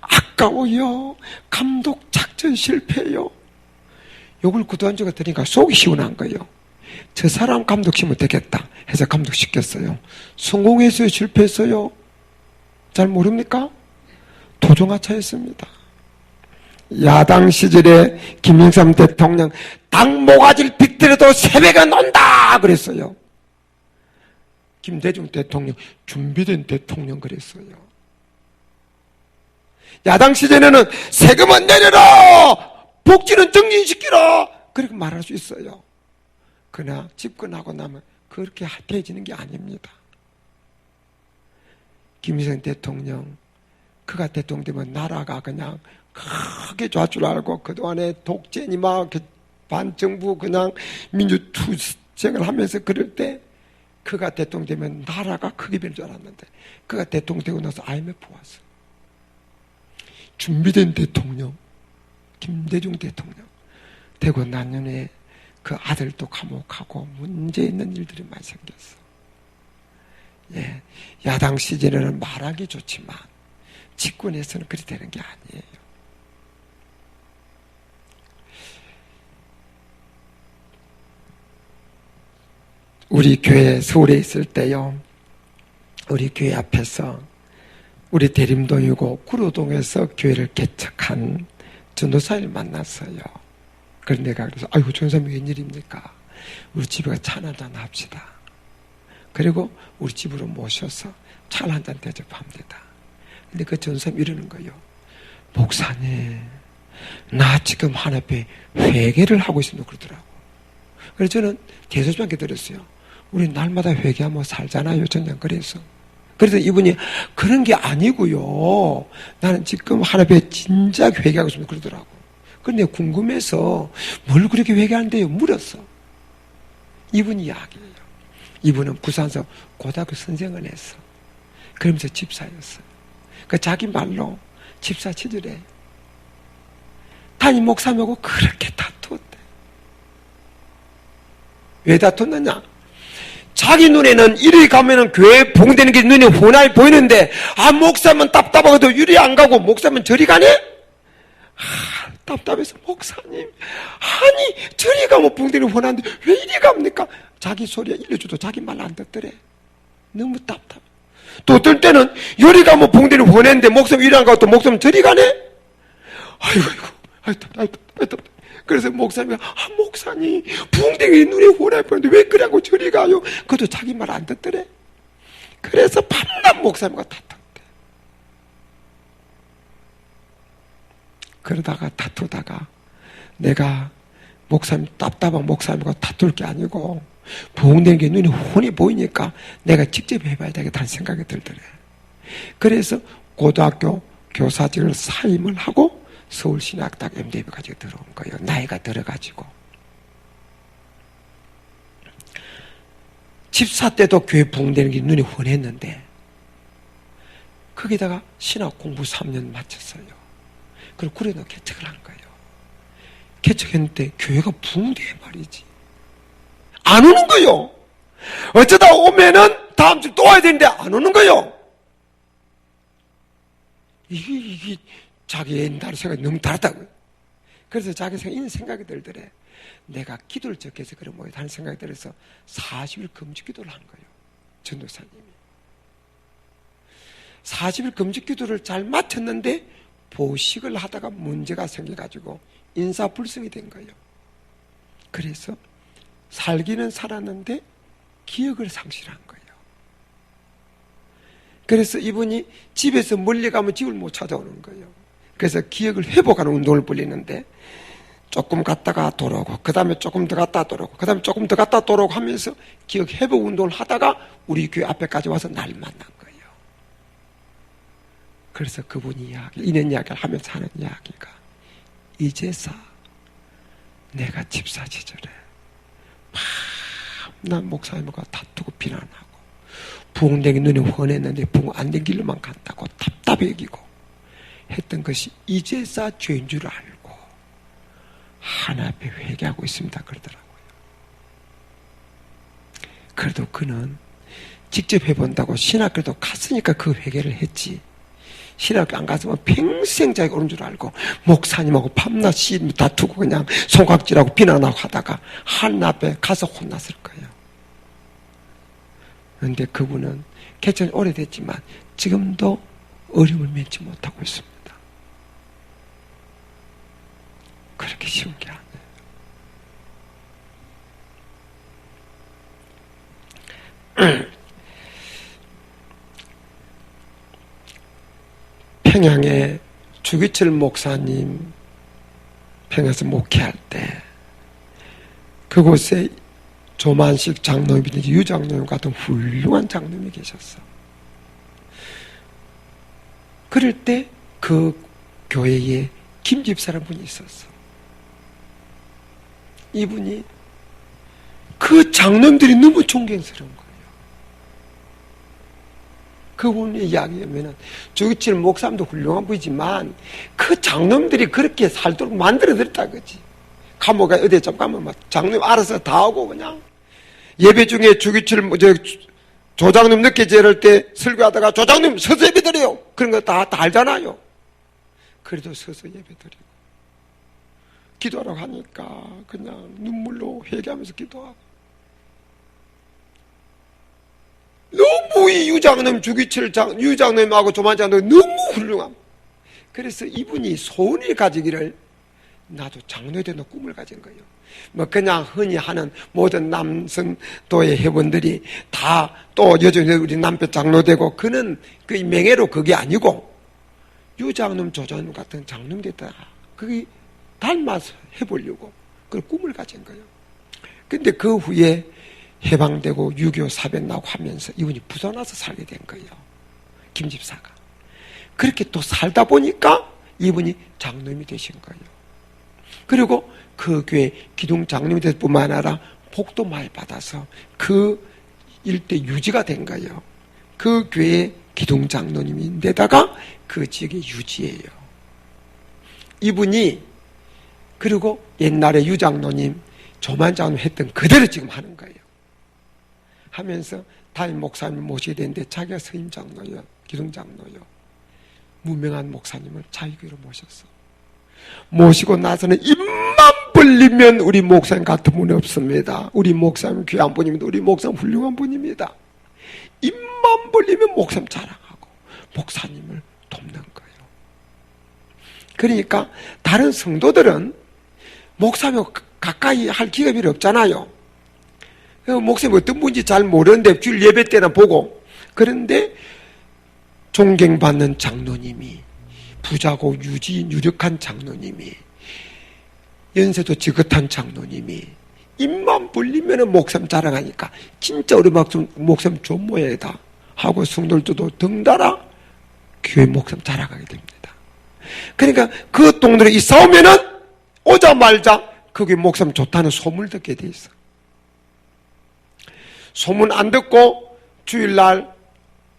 아까워요. 감독 작전 실패요. 욕을 구두한지가 들으니까 속이 시원한 거예요. 저 사람 감독 시키면 되겠다 해서 감독 시켰어요. 성공했어요? 실패했어요? 잘 모릅니까? 도종하차였습니다. 야당 시절에 김영삼 대통령 당 모가지를 빗들여도 새벽에 논다 그랬어요. 김대중 대통령 준비된 대통령 그랬어요. 야당 시절에는 세금은 내려라 복지는 정진시키라 그렇게 말할 수 있어요. 그러나 집권하고 나면 그렇게 핫해지는 게 아닙니다. 김일성 대통령 그가 대통령 되면 나라가 그냥 크게 좋을 줄 알고 그동안에 독재니 막 반정부 그냥 민주투쟁을 하면서 그럴 때 그가 대통령 되면 나라가 크게 변할 줄 알았는데 그가 대통령 되고 나서 IMF 왔어. 준비된 대통령 김대중 대통령 되고 난 년에 그 아들도 감옥하고 문제 있는 일들이 많이 생겼어. 예, 야당 시절에는 말하기 좋지만 집권에서는 그리 되는 게 아니에요. 우리 교회 서울에 있을 때요, 우리 교회 앞에서 우리 대림동이고 구로동에서 교회를 개척한 전도사를 만났어요. 그래서 내가 그래서 아이고 전사님 웬일입니까? 우리 집에 차 한잔 합시다. 그리고 우리 집으로 모셔서 차 한잔 대접합니다. 근데 그 전사님 이러는 거예요. 목사님 나 지금 하나님께 회개를 하고 있습니다. 그러더라고. 그래서 저는 대소장께 들었어요. 우리 날마다 회개하면 살잖아요. 전혀 그래서. 그래서 이분이 그런 게 아니고요. 나는 지금 하나님께 진작 회개하고 있습니다. 그러더라고. 근데 궁금해서 뭘 그렇게 회개하는데요? 물었어. 이분이 이야기해요. 이분은 부산에서 고등학교 선생을 했어. 그러면서 집사였어요. 그 자기 말로 집사 시절에 담임 목사님하고 그렇게 다투었대. 왜 다투었느냐? 자기 눈에는 이리 가면은 교회 봉되는 게 눈에 훤하게 보이는데, 목사님은 답답하고도 이리 안 가고 목사님은 저리 가네? 답답해서 목사님, 아니 저리 가면 봉되는 게 훤한데 왜 이리 갑니까? 자기 소리에 일러줘도 자기 말 안 듣더래. 너무 답답해. 또 어떨 때는 이리 가면 봉되는 게 훤했는데 목사님 이리 안 가고 또 목사님 저리 가네? 아이고. 그래서 목사님이 목사님 붕댕이 눈에 훤하게 보이는데 왜 그러고 저리 가요? 그것도 자기 말 안 듣더래. 그래서 밤낮 목사님과 다퉜대. 그러다가 다투다가 내가 목사님 답답한 목사님과 다툴 게 아니고 붕댕이 눈에 훤히 보이니까 내가 직접 해봐야 되겠다는 생각이 들더래. 그래서 고등학교 교사직을 사임을 하고 서울신학대학 MDB까지 들어온 거예요. 나이가 들어가지고. 집사 때도 교회 부흥되는 게 눈이 훤했는데 거기다가 신학 공부 3년 마쳤어요. 그리고 구례도 개척을 한 거예요. 개척했는데 교회가 부흥돼 말이지. 안 오는 거요. 어쩌다 오면은 다음 주 또 와야 되는데 안 오는 거요. 이게 자기 옛날 생각이 너무 다르다고요. 그래서 자기 이런 생각이 들더래. 내가 기도를 적게 해서 그런 뭐야 하는 생각이 들어서 40일 금식 기도를 한 거예요. 전도사님이. 40일 금식 기도를 잘 마쳤는데 보식을 하다가 문제가 생겨가지고 인사불성이 된 거예요. 그래서 살기는 살았는데 기억을 상실한 거예요. 그래서 이분이 집에서 멀리 가면 집을 못 찾아오는 거예요. 그래서 기억을 회복하는 운동을 벌리는데 조금 갔다가 돌아오고 그 다음에 조금 더 갔다 돌아오고 그 다음에 조금 더 갔다 돌아오고 하면서 기억 회복 운동을 하다가 우리 교회 앞에까지 와서 날 만난 거예요. 그래서 그분이 이런 이야기를 하면서 하는 이야기가 이제서 내가 집사 시절에 난 목사님과 다투고 비난하고 부흥되기 눈이 훤했는데 부흥 안 된 길로만 간다고 답답해 여기고 했던 것이 이제서 죄인 줄 알고 하나 앞에 회개하고 있습니다. 그러더라고요. 그래도 그는 직접 해본다고 신학교도 갔으니까 그 회개를 했지. 신학교 안 갔으면 평생 자기가 옳은 줄 알고 목사님하고 밤낮 다투고 그냥 손각질하고 비난하고 하다가 하나 앞에 가서 혼났을 거예요. 그런데 그분은 개천이 오래됐지만 지금도 어려움을 면치 못하고 있습니다. 그렇게 쉬운 게 아니에요. 평양에 주기철 목사님 평양에서 목회할 때 그곳에 조만식 장로님이든지 유장로님 같은 훌륭한 장로님이 계셨어. 그럴 때 그 교회에 김 집사라는 분이 있었어. 이분이 그 장로님들이 너무 존경스러운 거예요. 그분의 이야기하면은 주기철 목사님도 훌륭한 분이지만 그 장로님들이 그렇게 살도록 만들어드렸다 그지. 감옥에 어디 좀 가면 막 장로님 알아서 다 하고 그냥 예배 중에 주기철 조장님 늦게 제를 때 설교하다가 조장님 서서 예배 드려요. 그런 거 다 알잖아요. 그래도 서서 예배 드리고 기도하라고 하니까 그냥 눈물로 회개하면서 기도하고 너무 이 유장님 주기철 유장님하고 조만장님 너무 훌륭함. 그래서 이분이 소원을 가지기를 나도 장로에 대한 꿈을 가진 거예요. 뭐 그냥 흔히 하는 모든 남성도의 회원들이 다 또 여전히 우리 남편 장로 되고 그는 그 명예로 그게 아니고 유장님 조장님 같은 장로님 됐다. 그게 닮아서 해보려고 그 꿈을 가진 거예요. 근데 그 후에 해방되고 6.25 사변 나고 하면서 이분이 부산와서 살게 된 거예요. 김 집사가. 그렇게 또 살다 보니까 이분이 장로님이 되신 거예요. 그리고 그 교회 기둥 장로님이 될 뿐만 아니라 복도 많이 받아서 그 일대 유지가 된 거예요. 그 교회 기둥 장로님인데다가 그 지역의 유지예요. 이분이 그리고 옛날에 유장로님, 조만장로님 했던 그대로 지금 하는 거예요. 하면서 담임 목사님 모시게 되는데 자기가 서임 장로요, 기둥 장로요. 무명한 목사님을 자기 교회로 모셨어. 모시고 나서는 입만 벌리면 우리 목사님 같은 분이 없습니다. 우리 목사님 귀한 분입니다. 우리 목사님 훌륭한 분입니다. 입만 벌리면 목사님 자랑하고 목사님을 돕는 거예요. 그러니까 다른 성도들은 목사님하고 가까이 할 기회가 별로 없잖아요. 목사님 어떤 분인지 잘 모르는데 주일 예배 때나 보고. 그런데 존경받는 장로님이, 부자고 유력한 장로님이, 연세도 지긋한 장로님이 입만 벌리면 목사님 자랑하니까 진짜 우리 목사님 좋은 모양이다 하고 성도들도 덩달아 교회 목사님 자랑하게 됩니다. 그러니까 그 동네에 이사 오면은 오자마자 거기 목사님 좋다는 소문을 듣게 돼 있어. 소문 안 듣고 주일날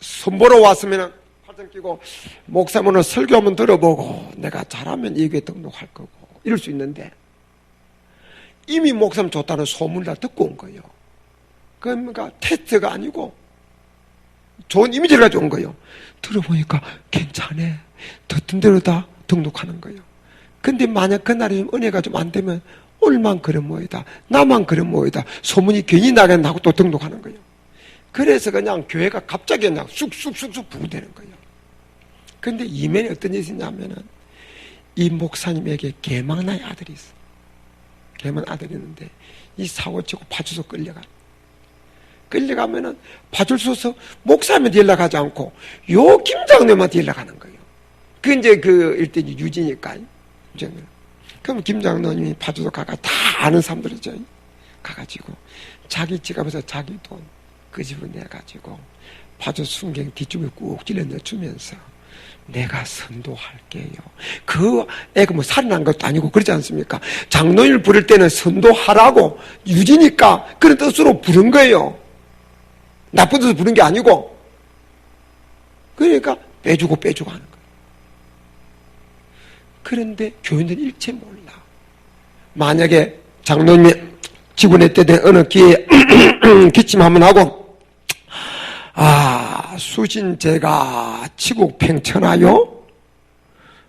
선보러 왔으면 팔짱 끼고 목사님 오늘 설교 한번 들어보고 내가 잘하면 이 교회 등록할 거고 이럴 수 있는데 이미 목사님 좋다는 소문을 다 듣고 온 거예요. 그러니까 테스트가 아니고 좋은 이미지를 가지고 온 거예요. 들어보니까 괜찮네. 듣던 대로 다 등록하는 거예요. 근데 만약 그날이 은혜가 좀 안 되면 오늘만 그런 모이다, 나만 그런 모이다, 소문이 괜히 나겠나 하고 또 등록하는 거예요. 그래서 그냥 교회가 갑자기 그냥 쑥쑥쑥쑥 부흥되는 거예요. 근데 이면에 어떤 일이 있냐면은 이 목사님에게 개망나의 아들이 있어. 개망 아들이 있는데 이 사고치고 파주소 끌려가면은 파출소에서 목사님한테 연락하지 않고 요 김장로님한테 연락하는 거예요. 그 이제 그 일대지 유지니까. 그럼 김장로님이 파주소 가가 다 아는 사람들이죠. 가가지고 자기 지갑에서 자기 돈 그 집을 내가지고 파주 순경 뒤쪽에 꾹 찔러 넣어주면서 내가 선도할게요. 그 애가 뭐 살인한 것도 아니고 그러지 않습니까? 장로님을 부를 때는 선도하라고 유지니까 그런 뜻으로 부른 거예요. 나쁜 뜻으로 부른 게 아니고. 그러니까 빼주고 하는 거예요. 그런데 교인들은 일체 몰라. 만약에 장로님이 직원회 때 된 어느 기회에 기침 한번 하고 수신 제가 치국 팽천하요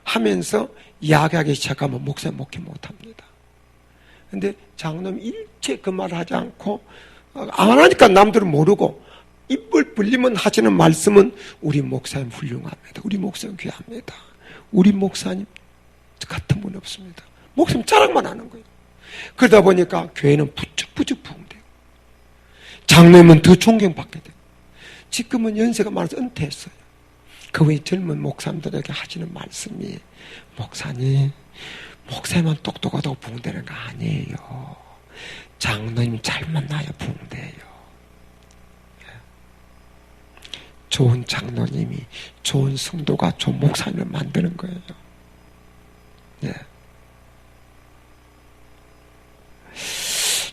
하면서 이야기하기 시작하면 목사님 목회 못합니다. 근데 장로님 일체 그 말을 하지 않고 안 하니까 남들은 모르고 입을 벌리면 하시는 말씀은 우리 목사님 훌륭합니다. 우리 목사님 귀합니다. 우리 목사님 같은 분이 없습니다. 목사님 자랑만 하는 거예요. 그러다 보니까 교회는 부쩍부쩍 부흥돼요. 장로님은 더 존경받게 돼요. 지금은 연세가 많아서 은퇴했어요. 그 외 젊은 목사님들에게 하시는 말씀이 목사님만 똑똑하다고 부흥되는 거 아니에요. 장로님 잘 만나야 부흥돼요. 좋은 장로님이 좋은 성도가 좋은 목사님을 만드는 거예요. 네.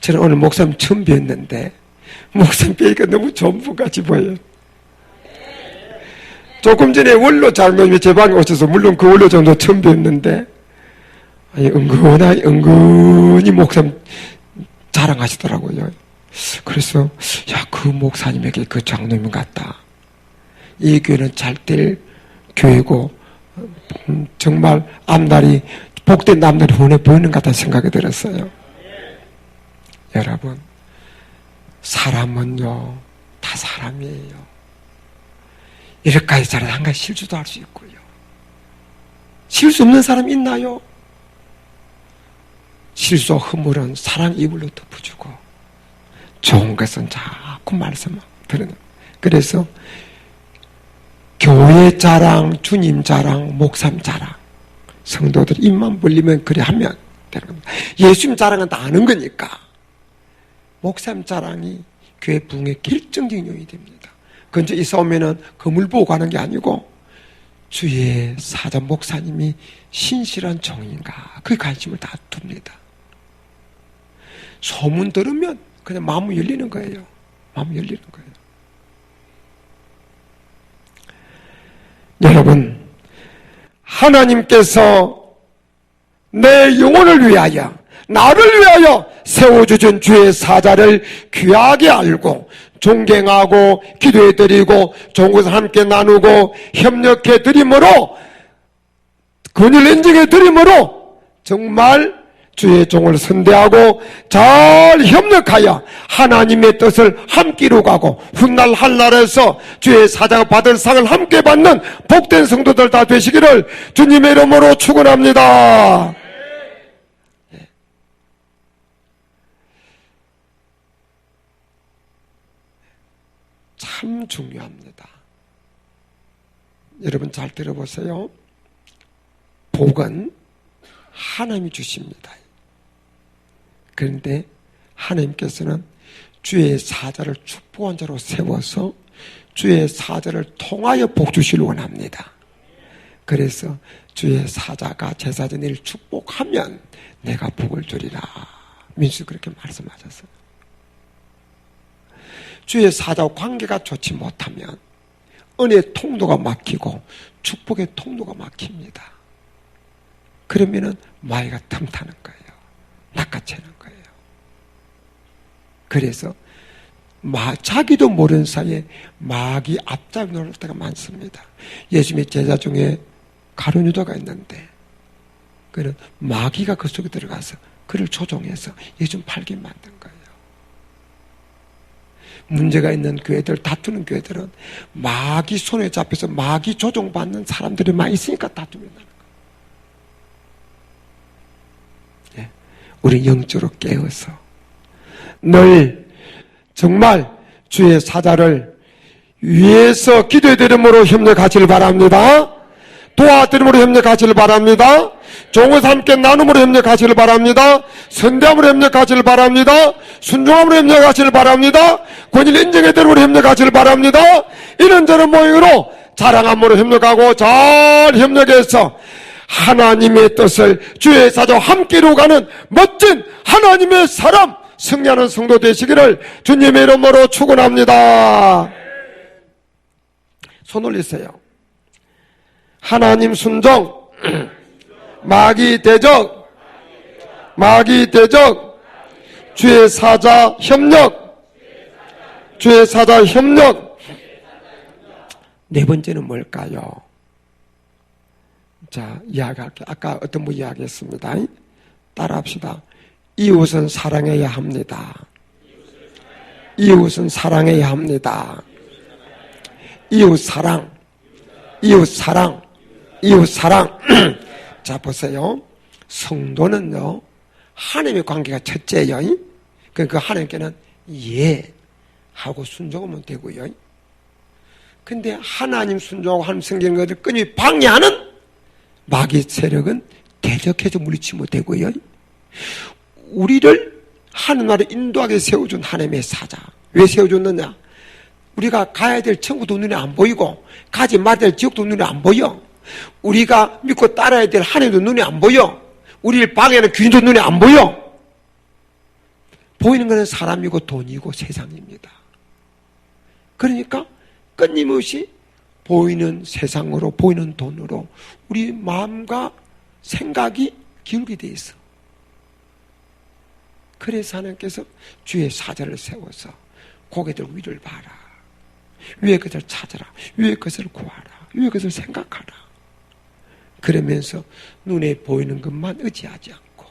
저는 오늘 목사님 처음 뵀는데 목사님 뵈니까 너무 좋은 분같이 보여요. 조금 전에 원로 장로님이 제 방에 오셔서 물론 그 원로 장로 처음 뵀는데 은근히 목사님 자랑하시더라고요. 그래서 그 목사님에게 그 장로님 같다. 이 교회는 잘 될 교회고 정말 앞날이 복된 앞날이 눈에 보이는 것 같다는 생각이 들었어요. 여러분, 사람은요 다 사람이에요. 이렇게까지 잘해서 한 가지 실수도 할 수 있고요. 실수 없는 사람 있나요? 실수 허물은 사랑 이불로 덮어주고 좋은 것은 자꾸 말씀 들으는. 그래서 교회 자랑, 주님 자랑, 목사님 자랑 성도들 입만 벌리면 그래 하면 되는 겁니다. 예수님 자랑은 다 아는 거니까. 목사님 자랑이 교회 부흥의 결정적인 요인이 됩니다. 근데 이사 오면은 건물 보고 가는 게 아니고 주의 사자 목사님이 신실한 종인가 그 관심을 다 둡니다. 소문 들으면 그냥 마음이 열리는 거예요. 마음이 열리는 거예요. 여러분, 하나님께서 내 영혼을 위하여 나를 위하여 세워주신 주의 사자를 귀하게 알고 존경하고 기도해드리고 좋은 것을 함께 나누고 협력해드림으로 근일 인정해드림으로 정말 주의 종을 선대하고 잘 협력하여 하나님의 뜻을 함께 이루가고 훗날 한날에서 주의 사자가 받을 상을 함께 받는 복된 성도들 다 되시기를 주님의 이름으로 축원합니다. 참 중요합니다. 여러분 잘 들어보세요. 복은 하나님이 주십니다. 그런데 하나님께서는 주의 사자를 축복한 자로 세워서 주의 사자를 통하여 복 주시려고 원합니다. 그래서 주의 사자가 제사장을 축복하면 내가 복을 주리라. 민수 그렇게 말씀하셨어요. 주의 사자와 관계가 좋지 못하면 은혜의 통로가 막히고 축복의 통로가 막힙니다. 그러면은 마귀가 틈타는 거예요. 낚아채는 거예요. 그래서 자기도 모르는 사이에 마귀 앞잡이 노릴 때가 많습니다. 예수님의 제자 중에 가룟 유다가 있는데 그는 마귀가 그 속에 들어가서 그를 조종해서 예수님 팔게 만든 거예요. 문제가 있는 교회들, 다투는 교회들은 마귀 손에 잡혀서 마귀 조종받는 사람들이 많이 있으니까 다투게 되는 거예요. 예. 우리 영적으로 깨어서 늘 정말 주의 사자를 위해서 기도해드림으로 협력하시길 바랍니다. 도와드림으로 협력하시길 바랍니다. 좋은 것을 함께 나눔으로 협력하시길 바랍니다. 선대함으로 협력하시길 바랍니다. 순종함으로 협력하시길 바랍니다. 권위를 인정해드림으로 협력하시길 바랍니다. 이런저런 모임으로 자랑함으로 협력하고 잘 협력해서 하나님의 뜻을 주의 사자와 함께 이루어가는 멋진 하나님의 사람 승리하는 성도 되시기를 주님의 이름으로 축원합니다. 손 올리세요. 하나님 순종, 마귀 대적, 주의 사자 협력, 주의 사자 협력. 네 번째는 뭘까요? 자, 이야기할게요. 아까 어떤 분 이야기했습니다. 따라합시다. 이웃은 사랑해야 합니다. 이웃은 사랑해야 합니다. 이웃 사랑, 이웃 사랑, 이웃 사랑. 자, 보세요. 성도는요, 하나님의 관계가 첫째예요. 그러니까 하나님께는 예 하고 순종하면 되고요. 근데 하나님 순종하고 하나님 섬기는 것을 끊임없이 방해하는 마귀 세력은 대적해서 물리치면 되고요. 우리를 하나님나라로 인도하게 세워준 하나님의 사자. 왜 세워줬느냐? 우리가 가야 될 천국도 눈에 안 보이고 가지 말아야 될 지옥도 눈에 안 보여. 우리가 믿고 따라야 될 하나님도 눈에 안 보여. 우리를 방해하는 귀인도 눈에 안 보여. 보이는 것은 사람이고 돈이고 세상입니다. 그러니까 끊임없이 보이는 세상으로 보이는 돈으로 우리 마음과 생각이 기울게 돼 있어. 그래서 하나님께서 주의 사자를 세워서 고개들 위를 봐라. 위의 것을 찾아라. 위의 것을 구하라. 위의 것을 생각하라. 그러면서 눈에 보이는 것만 의지하지 않고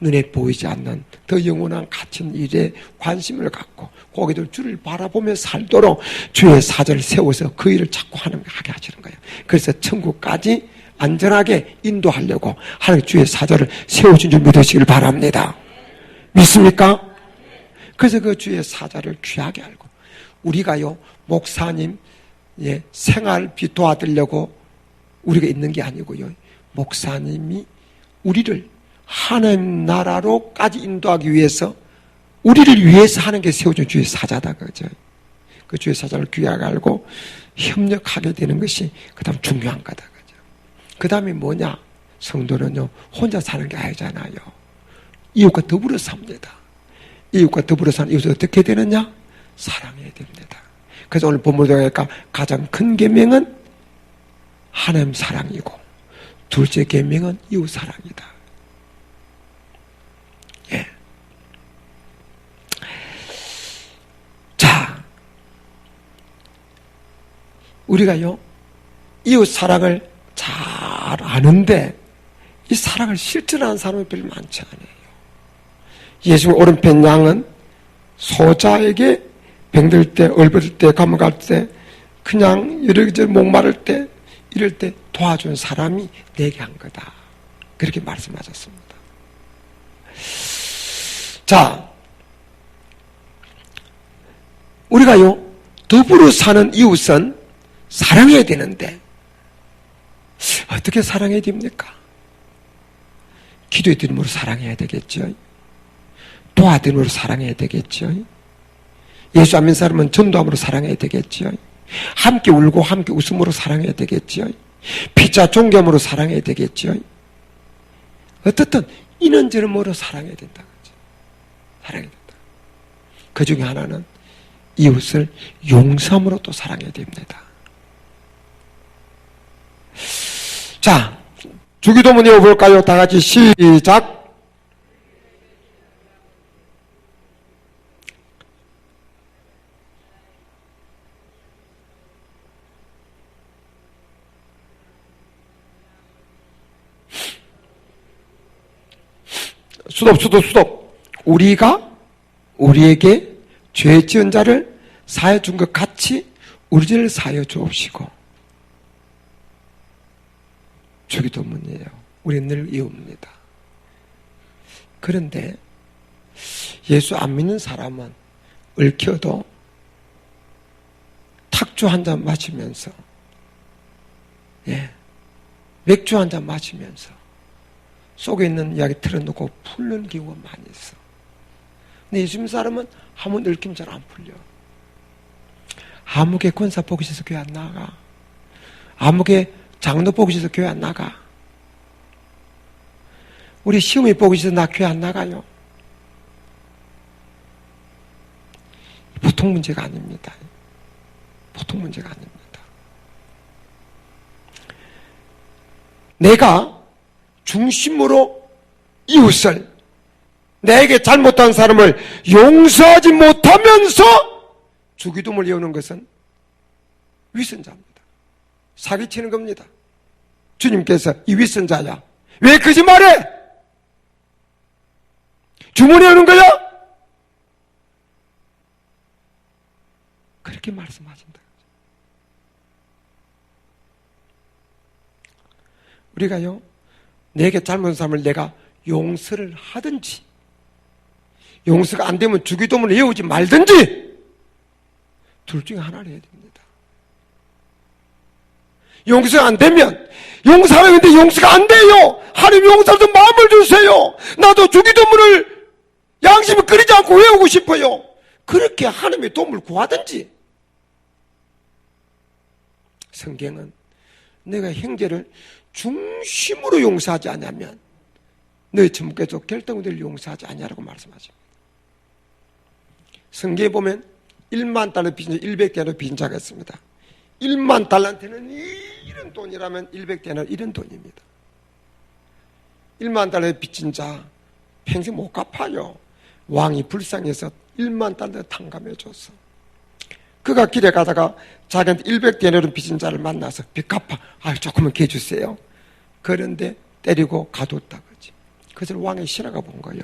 눈에 보이지 않는 더 영원한 갇힌 일에 관심을 갖고 고개들 주를 바라보며 살도록 주의 사자를 세워서 그 일을 자꾸 하게 하시는 거예요. 그래서 천국까지 안전하게 인도하려고 하나님 주의 사자를 세워준 줄 믿으시길 바랍니다. 믿습니까? 그래서 그 주의 사자를 귀하게 알고 우리가요 목사님 생활비 도와드리려고 우리가 있는 게 아니고요 목사님이 우리를 하나님 나라로까지 인도하기 위해서 우리를 위해서 하는 게 세워준 주의 사자다 그죠? 그 주의 사자를 귀하게 알고 협력하게 되는 것이 그 다음 중요한 거다 그죠? 그 다음에 뭐냐? 성도는요 혼자 사는 게 아니잖아요. 이웃과 더불어 삽니다. 이웃과 더불어 사는 이웃은 어떻게 되느냐? 사랑해야 됩니다. 그래서 오늘 본문에 보니까 가장 큰 계명은 하나님 사랑이고 둘째 계명은 이웃 사랑이다. 예. 자, 우리가요 이웃 사랑을 잘 아는데 이 사랑을 실천하는 사람이 별로 많지 않아요. 예수 오른편 양은 소자에게 병들 때, 얼버릴 때, 감옥 갈 때, 그냥 이렇게 목마를 때, 이럴 때 도와준 사람이 내게 한 거다. 그렇게 말씀하셨습니다. 자, 우리가요, 더불어 사는 이웃은 사랑해야 되는데, 어떻게 사랑해야 됩니까? 기도의 드림으로 사랑해야 되겠죠. 도와드림으로 사랑해야 되겠죠. 예수 안 믿는 사람은 전도함으로 사랑해야 되겠죠. 함께 울고 함께 웃음으로 사랑해야 되겠죠. 피자 존경으로 사랑해야 되겠죠. 어떻든 이런저런으로 사랑해야 된다. 사랑해야 된다. 그 중에 하나는 이웃을 용서함으로 또 사랑해야 됩니다. 자, 주기도문 외워볼까요? 다 같이 시작. 수독. 우리가 우리에게 죄 지은 자를 사하여 준 것 같이 우리 죄를 사하여 주옵시고. 주기도문이에요. 우리는 늘 이웃입니다. 그런데 예수 안 믿는 사람은 얽혀도 탁주 한 잔 마시면서, 맥주 한 잔 마시면서 속에 있는 이야기 틀어놓고 풀는 경우가 많이 있어. 근데 예수 믿는 사람은 한번 얽히면 잘 안 풀려. 아무개 권사 보기 싫어서 교회 안 나가. 아무개 장로 보기 싫어서 교회 안 나가. 우리 시어머니 보기 싫어서 나 교회 안 나가요. 보통 문제가 아닙니다. 보통 문제가 아닙니다. 내가 중심으로 이웃을, 내게 잘못한 사람을 용서하지 못하면서 주기도문을 외우는 것은 위선자입니다. 사기치는 겁니다. 주님께서 이 위선자야, 왜 거짓말해? 주문해 오는 거야? 그렇게 말씀하신다. 우리가요, 내게 잘못한 사람을 내가 용서를 하든지, 용서가 안 되면 주기도문을 외우지 말든지, 둘 중에 하나를 해야 됩니다. 용서가 안 되면, 용서하는데 용서가 안 돼요! 하나님 용서도 마음을 주세요! 나도 주기도문을 양심을 끓이지 않고 외우고 싶어요! 그렇게 하나님의 도움을 구하든지. 성경은 내가 형제를 중심으로 용서하지 않으면 너희 전부께서 결정을 용서하지 않냐라고 말씀하십니다. 성경에 보면 1만 달러 빚은 100대나 빚은 자가 있습니다. 1만 달란트는 이런 돈이라면 100대는 이런 돈입니다. 1만 달러의 빚진 자 평생 못 갚아요. 왕이 불쌍해서 1만 달러 탕감해 줬어. 그가 길에 가다가 자기한테 100대너를 빚진 자를 만나서 빚 갚아. 조금만 개 주세요. 그런데 때리고 가뒀다 그지. 그래서 왕의 신하가 본 거예요.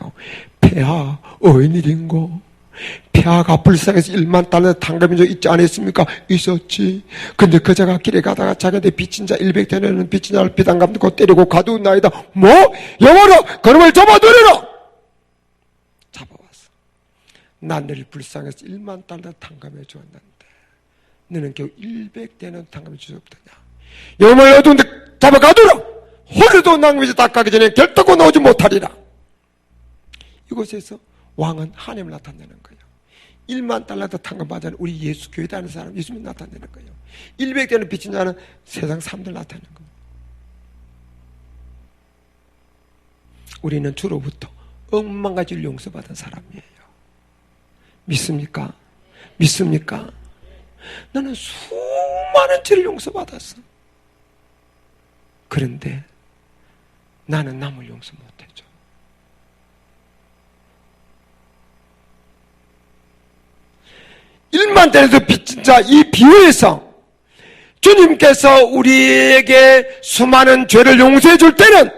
폐하 어인일인고, 폐하가 불쌍해서 1만 달러 탕감해 줘 있지 않았습니까? 있었지. 근데 그자가 길에 가다가 자기한테 빚진 자 100대너는 빚진 자를 빚 안 갚고 때리고 가두나이다. 뭐? 영어로 그놈을 잡아들여라. 잡아왔어. 난 너를 불쌍해서 1만 달러 탕감해 주었는데 너는 겨우 100대는 탕감해 주지 없더냐. 영어를 어두운데 잡아가두라. 홀로 하늘도 낭비지 닦아기 전에 결단코 나오지 못하리라. 이곳에서 왕은 하나님을 나타내는 거예요. 1만 달러도 탕감받은 우리 예수 교회 다니는 사람 예수님 나타내는 거예요. 100대는 빚진 자는 세상 사람들 나타내는 겁니다. 우리는 주로부터 억만 가지를 용서받은 사람이에요. 믿습니까? 믿습니까? 나는 수많은 죄를 용서받았어. 그런데 나는 남을 용서 못해줘. 일만 대에서 빚진 자 이 비유에서 주님께서 우리에게 수많은 죄를 용서해 줄 때는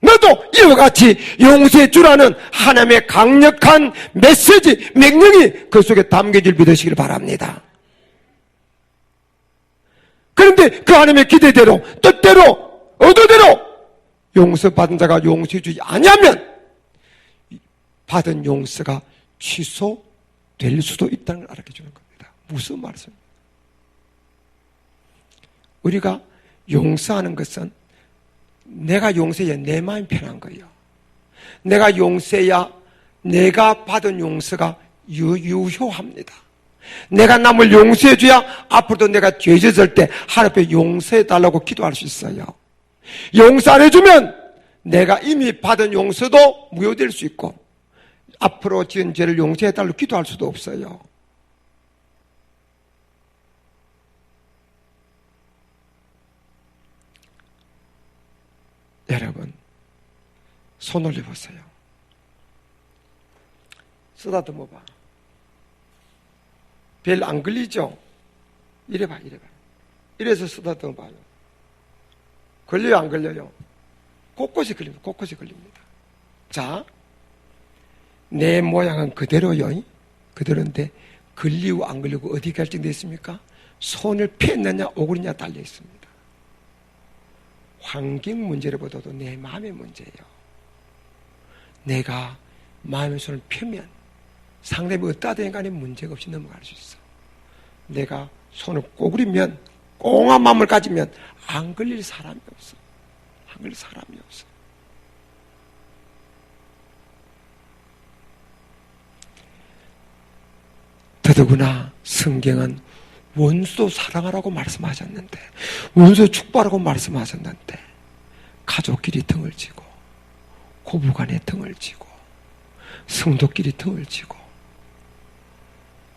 너도 이와 같이 용서해 주라는 하나님의 강력한 메시지, 명령이 그 속에 담겨질 믿으시길 바랍니다. 그런데 그 하나님의 기대대로, 뜻대로, 의도대로 용서받은 자가 용서해 주지 아니하면 받은 용서가 취소될 수도 있다는 걸 알게 주는 겁니다. 무슨 말씀입니까? 우리가 용서하는 것은 내가 용서해야 내 마음이 편한 거예요. 내가 용서해야 내가 받은 용서가 유효합니다. 내가 남을 용서해줘야 앞으로도 내가 죄 짓을 때 하나님 앞에 용서해달라고 기도할 수 있어요. 용서 안 해주면 내가 이미 받은 용서도 무효될 수 있고 앞으로 지은 죄를 용서해달라고 기도할 수도 없어요. 여러분, 손 올려보세요. 쓰다듬어 봐. 별 안 걸리죠? 이래봐, 이래봐. 이래서 쓰다듬어 봐요. 걸려요, 안 걸려요? 곳곳이 걸립니다. 곳곳이 걸립니다. 자, 내 모양은 그대로요. 그대로인데 걸리고 안 걸리고 어디 결정되어 있습니까? 손을 폈느냐 오그리냐 달려 있습니다. 환경 문제보다도 내 마음의 문제예요. 내가 마음의 손을 펴면 상대방이 어떠하든 간에 문제가 없이 넘어갈 수 있어. 내가 손을 꼬부리면 꽁한 마음을 가지면 안 걸릴 사람이 없어. 안 걸릴 사람이 없어. 더더구나 성경은 원수도 사랑하라고 말씀하셨는데, 원수 축복하라고 말씀하셨는데, 가족끼리 등을 지고, 고부간에 등을 지고, 성도끼리 등을 지고,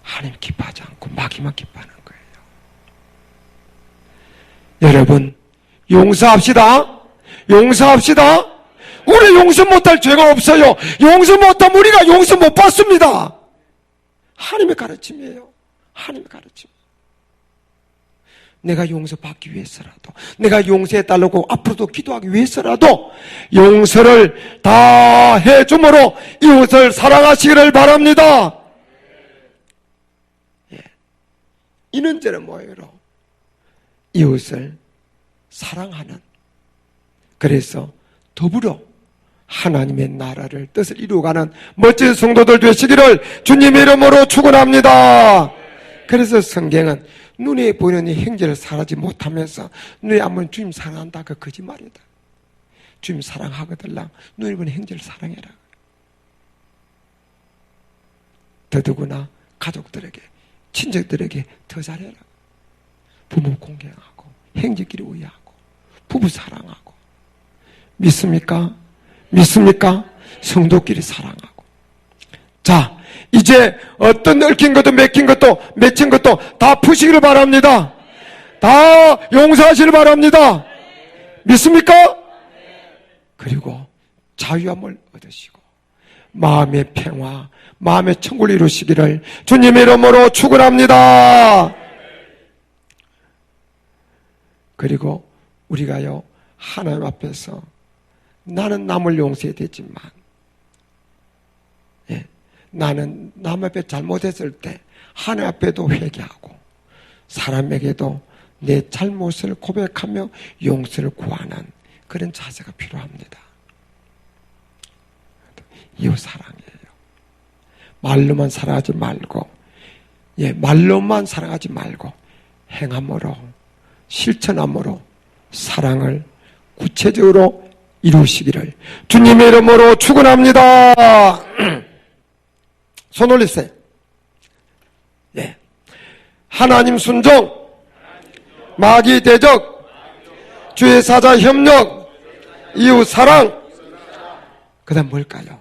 하나님 기뻐하지 않고 마귀만 기뻐하는 거예요. 여러분, 용서합시다. 용서합시다. 우리 용서 못할 죄가 없어요. 용서 못하면 우리가 용서 못 받습니다. 하나님의 가르침이에요. 하나님의 가르침. 내가 용서받기 위해서라도, 내가 용서해달라고 앞으로도 기도하기 위해서라도 용서를 다 해줌으로 이웃을 사랑하시기를 바랍니다. 예. 이는 죄는 뭐예요? 이웃을 사랑하는, 그래서 더불어 하나님의 나라를 뜻을 이루어가는 멋진 성도들 되시기를 주님의 이름으로 축원합니다. 그래서 성경은 눈에 보이는 행제를 사랑하지 못하면서 눈에 안 보이는 주님 사랑한다, 그 거짓말이다. 주님 사랑하거들랑 눈에 보이는 행제를 사랑해라. 더더구나 가족들에게, 친척들에게 더 잘해라. 부모 공경하고, 형제끼리 우애하고, 부부 사랑하고. 믿습니까? 믿습니까? 성도끼리 사랑하고. 자, 이제 어떤 얽힌 것도 맥힌 것도 맺힌 것도 다 푸시기를 바랍니다. 다 용서하시기를 바랍니다. 믿습니까? 그리고 자유함을 얻으시고 마음의 평화, 마음의 천국을 이루시기를 주님의 이름으로 축원합니다. 그리고 우리가요, 하나님 앞에서 나는 남을 용서해야 되지만, 예, 나는 남 앞에 잘못했을 때 하나님 앞에도 회개하고 사람에게도 내 잘못을 고백하며 용서를 구하는 그런 자세가 필요합니다. 이웃 사랑이에요. 말로만 사랑하지 말고, 예, 말로만 사랑하지 말고 행함으로, 실천함으로 사랑을 구체적으로 이루시기를 주님의 이름으로 축원합니다. 손 올리세요. 예. 하나님 순종, 마귀 대적, 주의 사자 협력, 이웃 사랑. 그 다음 뭘까요?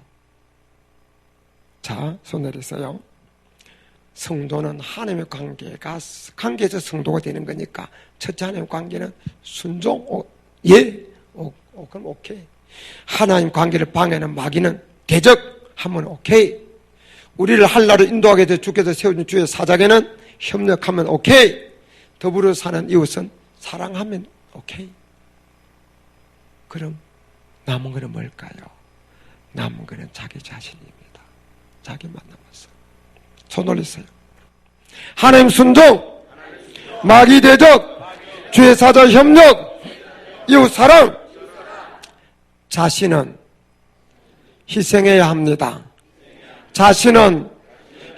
자, 손 내리세요. 성도는 하나님의 관계에서 성도가 되는 거니까 첫째 하나님의 관계는 순종, 그럼 오케이. 하나님 관계를 방해하는 마귀는 대적 하면 오케이. 우리를 한나라로 인도하게 돼 주께서 세워준 주의 사자에는 협력하면 오케이. 더불어 사는 이웃은 사랑하면 오케이. 그럼 남은 거는 뭘까요? 남은 거는 자기 자신입니다. 자기만 남았어. 손 올리세요. 하나님 순종, 마귀 대적, 주의 사자 협력, 이웃 사랑. 자신은 희생해야 합니다. 자신은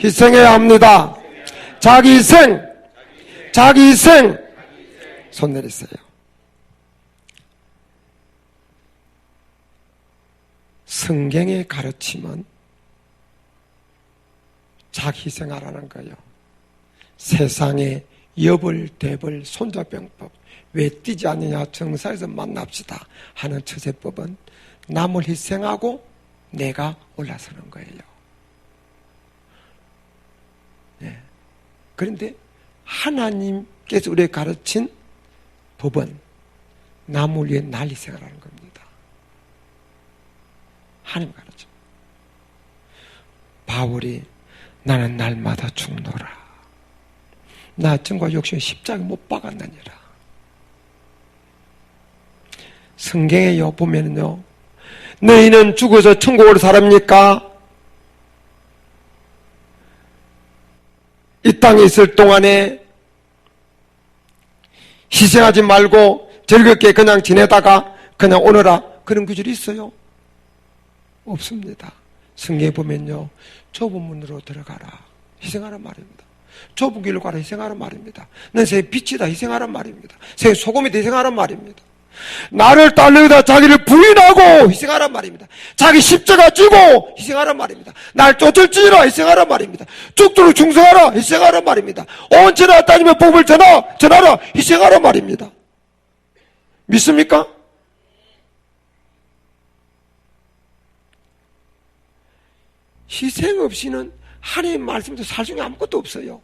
희생해야 합니다. 자기 희생. 손 내리세요. 성경의 가르침은 자기 희생하라는 거예요. 세상의 여벌, 대벌, 손자병법, 왜 뛰지 않느냐, 정사에서 만납시다 하는 처세법은 남을 희생하고 내가 올라서는 거예요. 네. 그런데 하나님께서 우리에게 가르친 법은 남을 위해 날 희생하라는 겁니다. 하나님 가르쳐. 바울이 나는 날마다 죽노라. 나 정과 욕심에 십자가 못 박았느니라. 성경에요 보면은요, 너희는 죽어서 천국으로 살합니까? 이 땅에 있을 동안에 희생하지 말고 즐겁게 그냥 지내다가 그냥 오너라, 그런 구절이 있어요? 없습니다. 성경에 보면요, 좁은 문으로 들어가라, 희생하란 말입니다. 좁은 길로 가라, 희생하란 말입니다. 넌 세상의 빛이다, 희생하란 말입니다. 세상의 소금이다, 희생하란 말입니다. 나를 따르다 자기를 부인하고 희생하란 말입니다. 자기 십자가 지고 희생하란 말입니다. 날 쫓을지니라 희생하란 말입니다. 죽도록 충성하라 희생하란 말입니다. 온 천하 따지며 복을 전하라 희생하란 말입니다. 믿습니까? 희생 없이는 하나님의 말씀에서 살 수 있는 아무것도 없어요.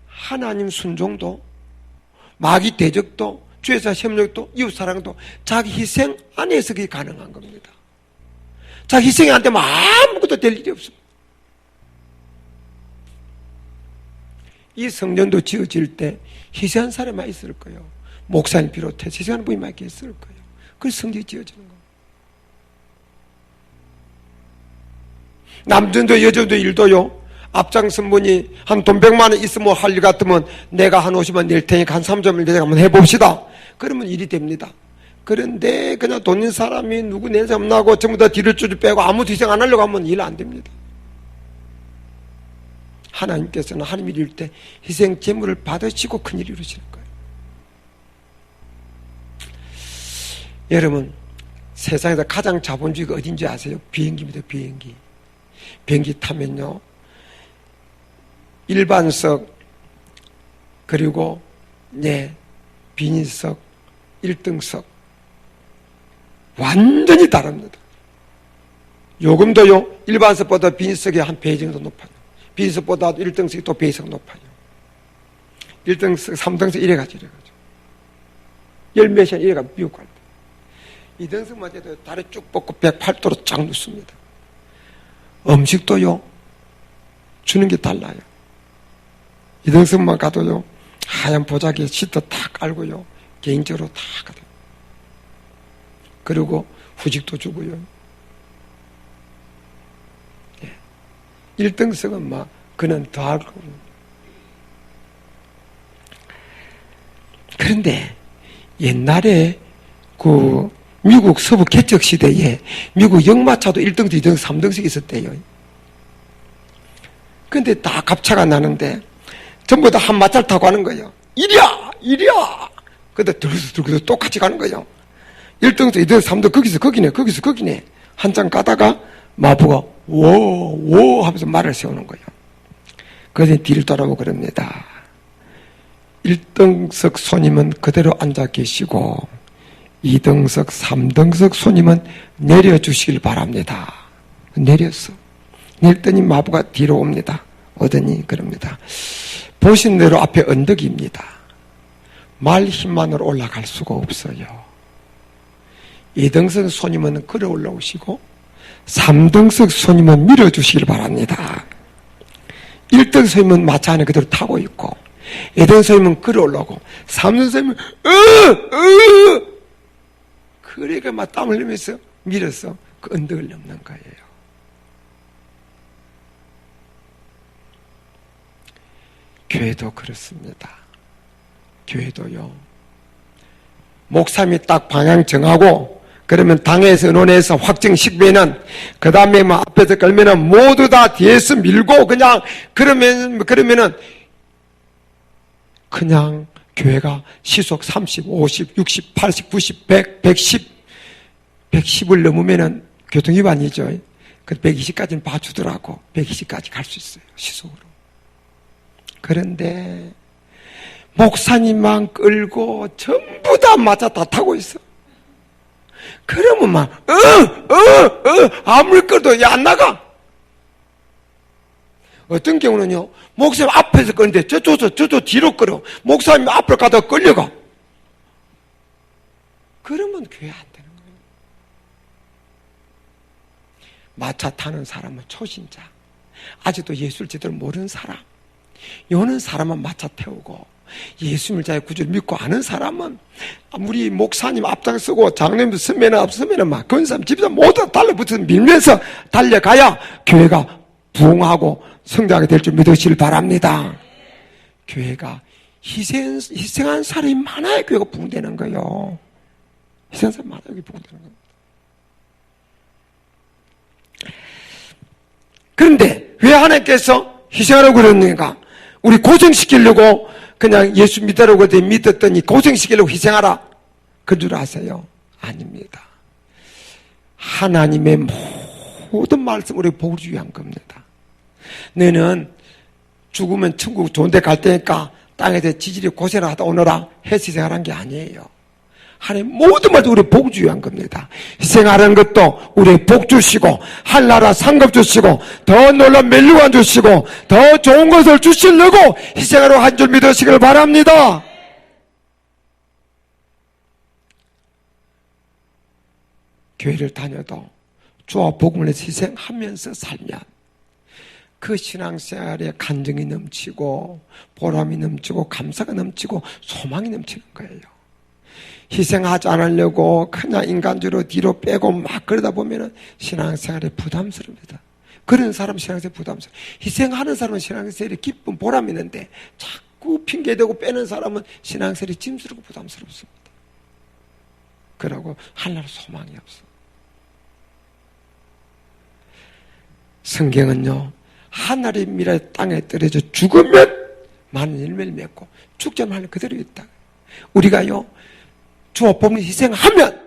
하나님 순종도, 마귀 대적도, 주의사 협력도, 이웃사랑도 자기 희생 안에서 그게 가능한 겁니다. 자기 희생이 안 되면 아무것도 될 일이 없습니다. 이 성전도 지어질 때 희생한 사람만 있을 거예요. 목사님 비롯해 희생하는 분이 있을 거예요. 그래서 성전이 지어지는 겁니다. 남전도 여전도 일도요, 앞장선 분이 한 돈 100만 원 있으면 할 일 같으면 내가 한 50만 낼 테니까 한 3점을 내가 한번 해봅시다. 그러면 일이 됩니다. 그런데 그냥 돈 있는 사람이 누구 내 사람 나고 전부 다 뒤를 쭈쭈 빼고 아무도 희생 안 하려고 하면 일 안 됩니다. 하나님께서는 하나님 일 이룰 때 희생 제물을 받으시고 큰일 이루시는 거예요. 여러분, 세상에서 가장 자본주의가 어딘지 아세요? 비행기입니다. 비행기 타면요, 일반석, 그리고 비닐석, 1등석 완전히 다릅니다. 요금도요, 일반석보다 비닐석이 한 배 정도 높아요. 비닐석보다 1등석이 또 배 이상 높아요. 1등석, 3등석 이래가지고 열몇 시간 이래가 미국 갈 때 2등석만 해도 다리 쭉 뻗고 108도로 쫙 눕습니다. 음식도요, 주는 게 달라요. 2등석만 가도요, 하얀 보자기에 시트 다 깔고요, 개인적으로 다 가요. 그리고 후식도 주고요. 1등석은 막 그는 더 할 거고. 그런데 옛날에 그 미국 서부 개척 시대에 미국 역마차도 1등석, 2등석, 3등석이 있었대요. 근데 다 갑차가 나는데 전부 다 한 마차를 타고 가는 거예요. 이리야! 이리야. 근데 들고서 똑같이 가는 거예요. 1등석, 2등석, 3등석, 거기서 거기네. 한참 가다가 마부가 워 하면서 말을 세우는 거예요. 그래서 뒤를 돌아보고 그럽니다. 1등석 손님은 그대로 앉아 계시고 2등석, 3등석 손님은 내려주시길 바랍니다. 내렸어. 내렸더니 마부가 뒤로 옵니다. 오더니 그럽니다. 보신 대로 앞에 언덕입니다. 말 힘만으로 올라갈 수가 없어요. 2등석 손님은 걸어 올라오시고 3등석 손님은 밀어주시길 바랍니다. 1등 손님은 마차 안에 그대로 타고 있고 2등 손님은 걸어 올라오고 3등 손님은 그러니까 막 땀 흘리면서 밀어서 그 언덕을 넘는 거예요. 교회도 그렇습니다. 교회도요. 목사님이 딱 방향 정하고 그러면 당에서 의논해서 확정시키면은 그 다음에 뭐 앞에서 걸면은 모두 다 뒤에서 밀고 그냥 그러면은 그냥 교회가 시속 30, 50, 60, 80, 90, 100, 110, 110을 넘으면은 교통위반이죠. 그 120까지는 봐주더라고. 120까지 갈 수 있어요. 시속으로. 그런데 목사님만 끌고 전부 다 맞아 다 타고 있어. 그러면 막 아무리 끌도 안 나가. 어떤 경우는요, 목사님 앞에서 끄는데 저쪽 뒤로 끌어. 목사님 앞으로 가다가 끌려가. 그러면 교회 안 되는 거예요. 마차 타는 사람은 초신자, 아직도 예수를 제대로 모르는 사람, 요는 사람은 마차 태우고 예수님을 자의 구주를 믿고 아는 사람은 우리 목사님 앞장서고 장로님도 서면은 막 근사람 집사 모두 달라붙어서 밀면서 달려가야 교회가 부흥하고 성장하게 될 줄 믿으시길 바랍니다. 교회가 희생한 사람이 많아야 교회가 부흥되는 거예요. 희생한 사람이 많아야 교회가 부흥되는 겁니다. 그런데 왜 하나님께서 희생하라고 그러는가? 우리 고생시키려고 그냥 예수 믿으라고 믿었더니 고생시키려고 희생하라 그 줄 아세요? 아닙니다. 하나님의 모든 말씀 우리 복을 주기 위한 겁니다. 너는 죽으면 천국 좋은 데 갈 테니까 땅에서 지질이 고생을 하다 오너라 해서 희생하라는 게 아니에요. 하나님 모든 말도 우리 복 주기 위한 겁니다. 희생하라는 것도 우리 복 주시고 한나라 상급 주시고 더 놀라운 멸류관 주시고 더 좋은 것을 주시려고 희생하라고 한 줄 믿으시길 바랍니다. 교회를 다녀도 주와 복음을 위해서 희생하면서 살면 그 신앙생활에 간증이 넘치고 보람이 넘치고 감사가 넘치고 소망이 넘치는 거예요. 희생하지 않으려고 그냥 인간적으로 뒤로 빼고 막 그러다 보면은 신앙생활에 부담스럽니다. 그런 사람 신앙생활에 부담스러워. 희생하는 사람은 신앙생활에 기쁜 보람이 있는데 자꾸 핑계대고 빼는 사람은 신앙생활이 짐스럽고 부담스럽습니다. 그러고 하나로 소망이 없어. 성경은요, 하늘의 미래 땅에 떨어져 죽으면 많은 열매를 맺고 죽지 않으면 하늘 그대로 있다. 우리가요, 주와 복음을 희생하면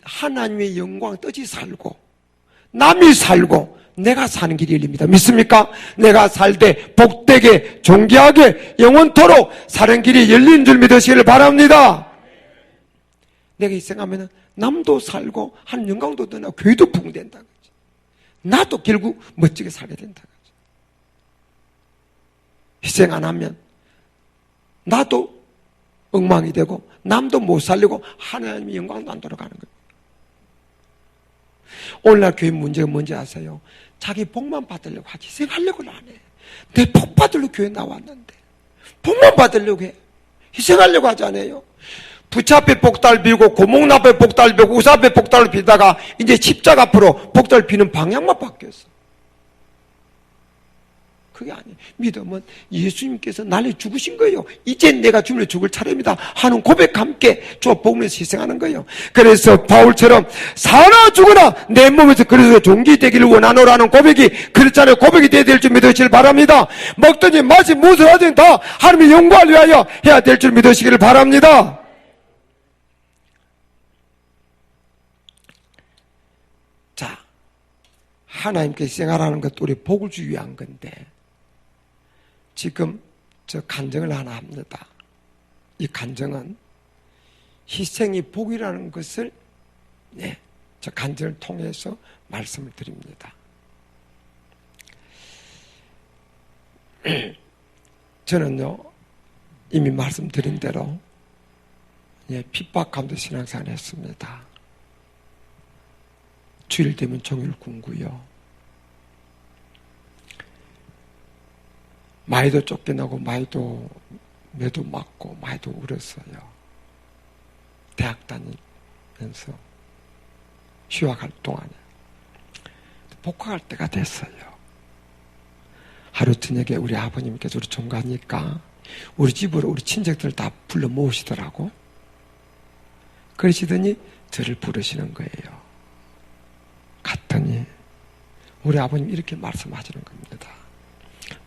하나님의 영광 떠지 살고 남이 살고 내가 사는 길이 열립니다. 믿습니까? 내가 살 때 복되게 존귀하게 영원토록 사는 길이 열린 줄 믿으시기를 바랍니다. 내가 희생하면 남도 살고 하는 영광도 떠나고 교회도 부흥된다. 나도 결국 멋지게 살게 된다. 희생 안 하면 나도 엉망이 되고 남도 못 살리고 하나님의 영광도 안 돌아가는 거예요. 오늘날 교회 문제가 뭔지 아세요? 자기 복만 받으려고 하지 희생하려고는 안 해. 내 복 받으려고 교회 나왔는데 복만 받으려고 해. 희생하려고 하지 않아요. 부처 앞에 복달 빌고 고목 앞에 복달 빌고 우사 앞에 복달을 빌다가 이제 십자가 앞으로 복달 비는 방향만 바뀌었어. 그게 아니에요. 믿음은 예수님께서 나를 죽으신 거예요. 이제 내가 주님을 죽을 차례입니다 하는 고백과 함께 주 복음에서 희생하는 거예요. 그래서 바울처럼 사나 죽으나 내 몸에서 그리스도의 종기 되기를 원하노라는 고백이 그렇잖아요. 고백이 되어야 될 줄 믿으시길 바랍니다. 먹든지 마시 무엇을 하든 다 하나님의 영광을 위하여 해야 될 줄 믿으시기를 바랍니다. 자, 하나님께 희생하라는 것도 우리 복을 주기 위한 건데 지금 저 간증을 하나 합니다. 이 간증은 희생이 복이라는 것을 저 간증을 통해서 말씀을 드립니다. 저는요 이미 말씀드린 대로 핍박 가운데 신앙생활을 했습니다. 주일 되면 종일 굶고요. 많이도 쫓겨나고 많이도 매도 맞고 많이도 울었어요. 대학 다니면서 휴학할 동안에 복학할 때가 됐어요. 하루 저녁에 우리 아버님께서 우리 종가니까 우리 집으로 우리 친척들 다 불러 모으시더라고. 그러시더니 저를 부르시는 거예요. 갔더니 우리 아버님 이렇게 말씀하시는 겁니다.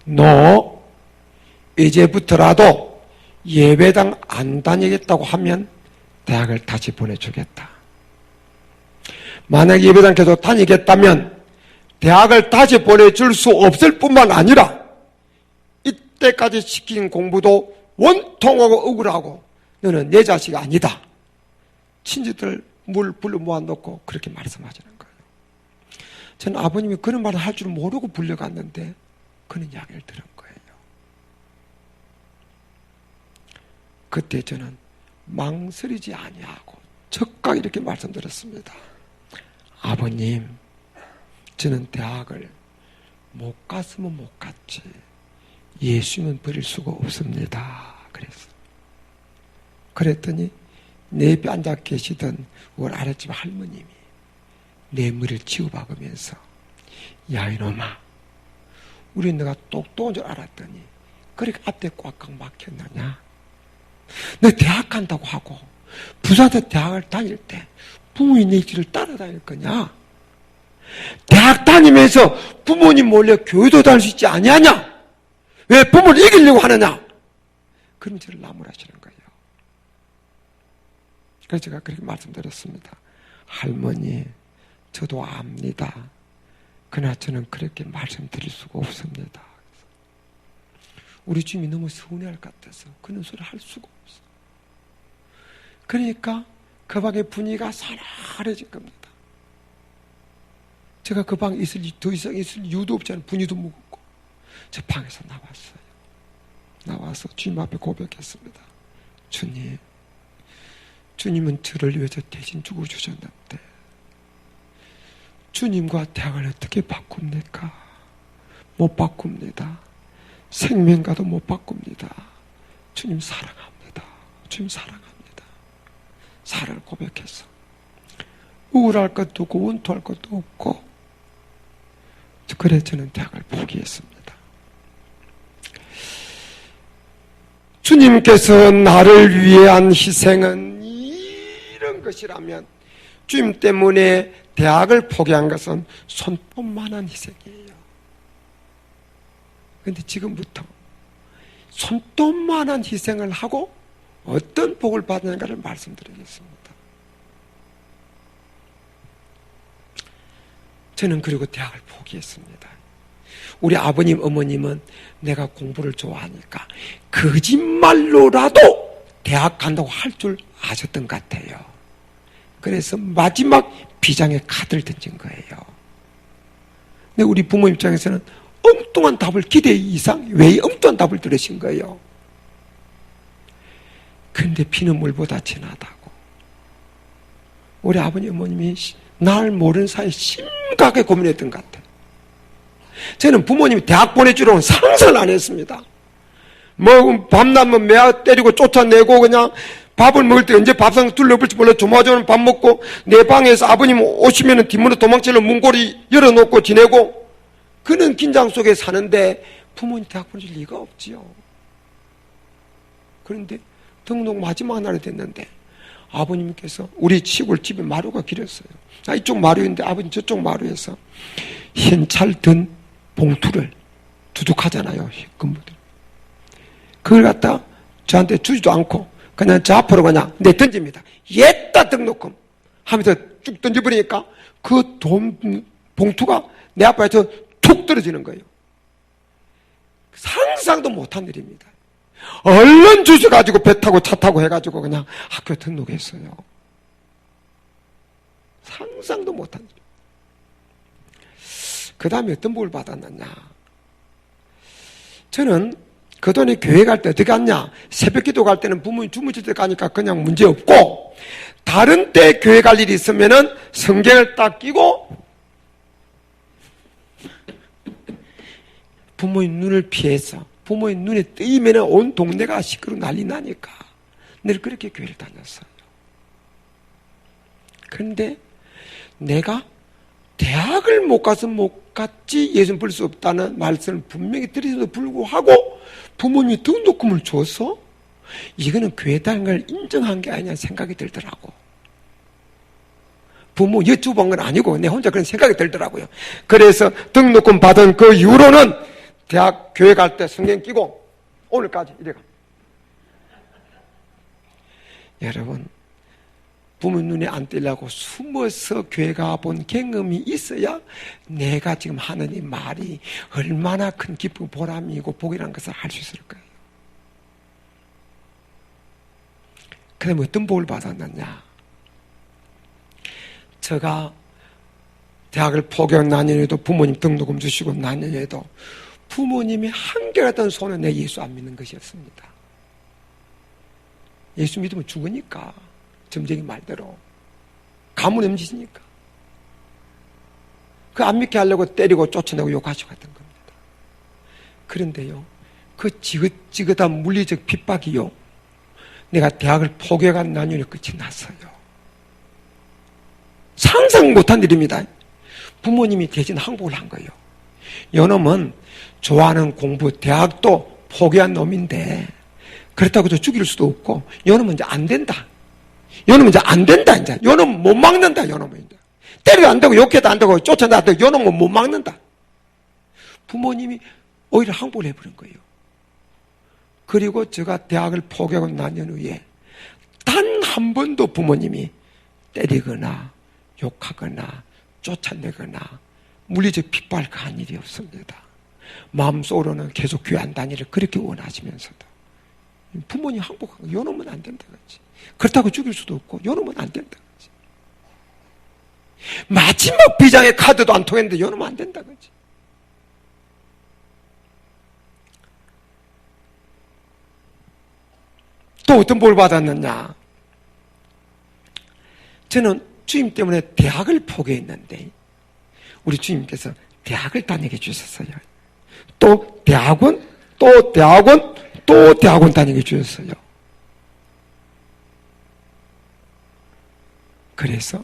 너 이제부터라도 예배당 안 다니겠다고 하면 대학을 다시 보내주겠다. 만약 예배당 계속 다니겠다면 대학을 다시 보내줄 수 없을 뿐만 아니라 이때까지 시킨 공부도 원통하고 억울하고 너는 내 자식이 아니다. 친지들 물 불러 모아놓고 그렇게 말씀하시는 거예요. 저는 아버님이 그런 말을 할 줄 모르고 불려갔는데 그런 이야기를 들은 거예요. 그때 저는 망설이지 아니하고 적각 이렇게 말씀드렸습니다. 아버님, 저는 대학을 못 갔으면 못 갔지 예수님은 버릴 수가 없습니다. 그랬더니 내 옆에 앉아 계시던 우리 아랫집 할머님이 내 머리를 치워박으면서 야 이놈아, 우리 너가 똑똑한 줄 알았더니 그렇게 앞에 꽉꽉 막혔느냐? 너 대학 간다고 하고 부산에서 대학을 다닐 때 부모님 내 길을 따라다닐 거냐? 대학 다니면서 부모님 몰래 교회도 다닐 수 있지 아니하냐? 왜 부모를 이기려고 하느냐? 그런 저를 나무라시는 거예요. 그래서 제가 그렇게 말씀드렸습니다. 할머니, 저도 압니다. 그러나 저는 그렇게 말씀드릴 수가 없습니다. 우리 주님이 너무 서운해할 것 같아서 그런 소리 할 수가 없어. 그러니까 그 방의 분위기가 사나해진 겁니다. 제가 그 방에 더 이상 있을 이유도 없잖아요. 분위기도 무겁고. 저 방에서 나왔어요. 나와서 주님 앞에 고백했습니다. 주님, 주님은 저를 위해서 대신 죽어주셨는데 주님과 대학을 어떻게 바꿉니까? 못 바꿉니다. 생명과도 못 바꿉니다. 주님 사랑합니다. 주님 사랑합니다. 사랑을 고백해서 우울할 것도 없고 원통할 것도 없고 그래 저는 대학을 포기했습니다. 주님께서 나를 위한 희생은 이런 것이라면 주님 때문에 대학을 포기한 것은 손톱만한 희생이에요. 그런데 지금부터 손톱만한 희생을 하고 어떤 복을 받는가를 말씀드리겠습니다. 저는 그리고 대학을 포기했습니다. 우리 아버님, 어머님은 내가 공부를 좋아하니까 거짓말로라도 대학 간다고 할 줄 아셨던 것 같아요. 그래서 마지막 비장의 카드를 던진 거예요. 근데 우리 부모 입장에서는 엉뚱한 답을 기대 이상 왜 엉뚱한 답을 들으신 거예요. 그런데 피는 물보다 진하다고. 우리 아버님, 어머님이 날 모르는 사이에 심각하게 고민했던 것 같아요. 저는 부모님이 대학 보내주려고 상상을 안 했습니다. 뭐 밤낮 매아 때리고 쫓아내고 그냥 밥을 먹을 때 언제 밥상 둘러볼지 몰라 조마조마한 밥 먹고 내 방에서 아버님 오시면 뒷문으로 도망치려 문고리 열어놓고 지내고 그는 긴장 속에 사는데 부모님 대학 보내줄 리가 없지요. 그런데 등록 마지막 날이 됐는데 아버님께서 우리 시골집에 마루가 길었어요. 이쪽 마루인데 아버님 저쪽 마루에서 현찰 든 봉투를 두둑하잖아요. 근무들. 그걸 갖다 저한테 주지도 않고 그냥 저 앞으로 그냥 내 던집니다. 옛다 등록금 하면서 쭉 던져버리니까 그 돈 봉투가 내 앞에서 툭 떨어지는 거예요. 상상도 못한 일입니다. 얼른 주셔가지고 배 타고 차 타고 해가지고 그냥 학교 등록했어요. 상상도 못한 일. 그 다음에 어떤 복을 받았느냐. 저는 그 돈이 교회 갈 때 어떻게 갔냐. 새벽 기도 갈 때는 부모님 주무실 때 가니까 그냥 문제 없고, 다른 때 교회 갈 일이 있으면은 성경을 딱 끼고 부모님 눈을 피해서 부모님 눈에 뜨이면 온 동네가 시끄러워 난리 나니까 늘 그렇게 교회를 다녔어요. 그런데 내가 대학을 못 가서 못 갔지 예수님 볼 수 없다는 말씀을 분명히 드리면서도 불구하고 부모님이 등록금을 줘서 이거는 교회 다닌 걸 인정한 게 아니냐 생각이 들더라고. 부모 여쭤본 건 아니고 내 혼자 그런 생각이 들더라고요. 그래서 등록금 받은 그 이후로는 대학 교회 갈 때 성경 끼고 오늘까지 이래가. 여러분, 부모 눈에 안 띄려고 숨어서 교회 가본 경험이 있어야 내가 지금 하는 이 말이 얼마나 큰 기쁨, 보람이고 복이라는 것을 알 수 있을 거예요. 그 다음에 어떤 복을 받았느냐. 제가 대학을 포기한 난년에도 부모님 등록금 주시고 난년에도 부모님이 한결같은 손에 내 예수 안 믿는 것이었습니다. 예수 믿으면 죽으니까. 점쟁이 말대로 가문 엄지시니까 그 안 믿게 하려고 때리고 쫓아내고 욕하시고 했던 겁니다. 그런데요, 그 지긋지긋한 물리적 핍박이요, 내가 대학을 포기해간 난년에 끝이 났어요. 상상 못한 일입니다. 부모님이 대신 항복을 한 거예요. 요놈은 좋아하는 공부, 대학도 포기한 놈인데 그렇다고 저 죽일 수도 없고 요놈은 이제 안 된다. 요놈은 이제 안 된다, 이제. 요놈은 못 막는다, 요놈은 이제. 때려도 안 되고, 욕해도 안 되고, 쫓아내도 안 되고, 요놈은 못 막는다. 부모님이 오히려 항복을 해버린 거예요. 그리고 제가 대학을 포기하고 난 후에 단 한 번도 부모님이 때리거나, 욕하거나, 쫓아내거나, 물리적 핍박을 가한 일이 없습니다. 마음속으로는 계속 교회 안 다니를 그렇게 원하시면서도. 부모님 항복하고, 요놈은 안 된다, 그렇지. 그렇다고 죽일 수도 없고 요놈은 안 된다. 그렇지. 마지막 비장의 카드도 안 통했는데 요놈은 안 된다. 그렇지. 또 어떤 복을 받았느냐. 저는 주님 때문에 대학을 포기했는데 우리 주님께서 대학을 다니게 주셨어요. 또 대학원, 또 대학원, 또 대학원 다니게 주셨어요. 그래서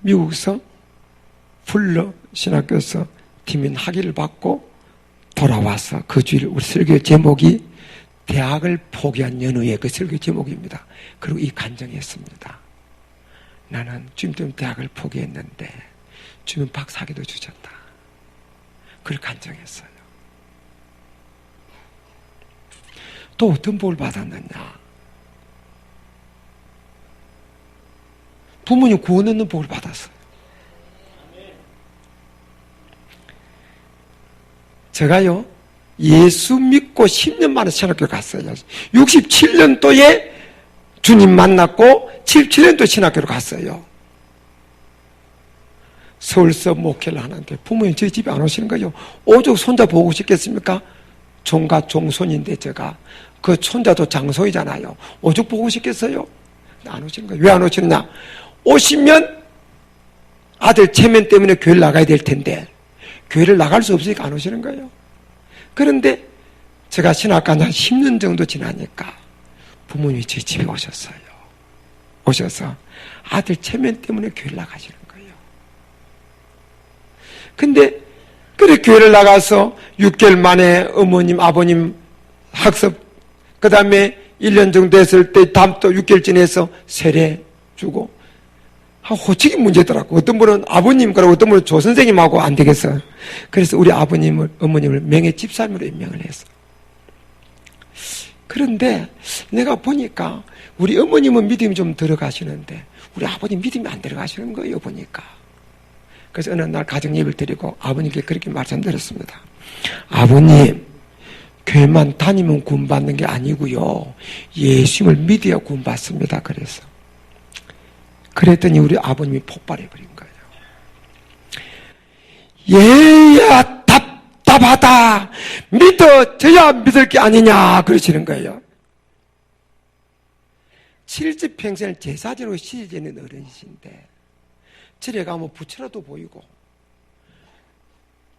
미국에서 풀러 신학교에서 팀인 학위를 받고 돌아와서 그 주일 우리 설교 제목이 대학을 포기한 연후의 그 설교 제목입니다. 그리고 이 간증했습니다. 나는 주님 때문에 대학을 포기했는데 주님 박사학위도 주셨다. 그걸 간증했어요. 또 어떤 복을 받았느냐. 부모님 구원 얻는 복을 받았어요. 제가요, 예수 믿고 10년 만에 신학교 갔어요. 67년도에 주님 만났고 77년도 신학교로 갔어요. 서울서 목회를 하는데 부모님 저희 집에 안 오시는 거예요. 오죽 손자 보고 싶겠습니까? 종가 종손인데 제가 그 손자도 장소이잖아요. 오죽 보고 싶겠어요? 안 오시는 거예요. 왜 안 오시느냐? 오시면 아들 체면 때문에 교회를 나가야 될 텐데 교회를 나갈 수 없으니까 안 오시는 거예요. 그런데 제가 신학교 한 10년 정도 지나니까 부모님이 저희 집에 오셨어요. 오셔서 아들 체면 때문에 교회를 나가시는 거예요. 근데 그래 교회를 나가서 6개월 만에 어머님 아버님 학습, 그 다음에 1년 정도 됐을 때 다음 또 6개월 지내서 세례 주고 호칭이 문제더라고. 어떤 분은 아버님 그러고 어떤 분은 조선생님하고 안 되겠어. 그래서 우리 아버님을 어머님을 명예 집사님으로 임명을 했어. 그런데 내가 보니까 우리 어머님은 믿음이 좀 들어가시는데 우리 아버님 믿음이 안 들어가시는 거예요 보니까. 그래서 어느 날 가정 예배를 드리고 아버님께 그렇게 말씀드렸습니다. 아버님, 교회만 다니면 구원받는 게 아니고요, 예수님을 믿어야 구원받습니다. 그랬더니 우리 아버님이 폭발해버린 거예요. 얘야 답답하다, 믿어져야 믿을 게 아니냐 그러시는 거예요. 7집 평생을 제사지로 시지는 어른이신데 절에 가면 부채라도 보이고,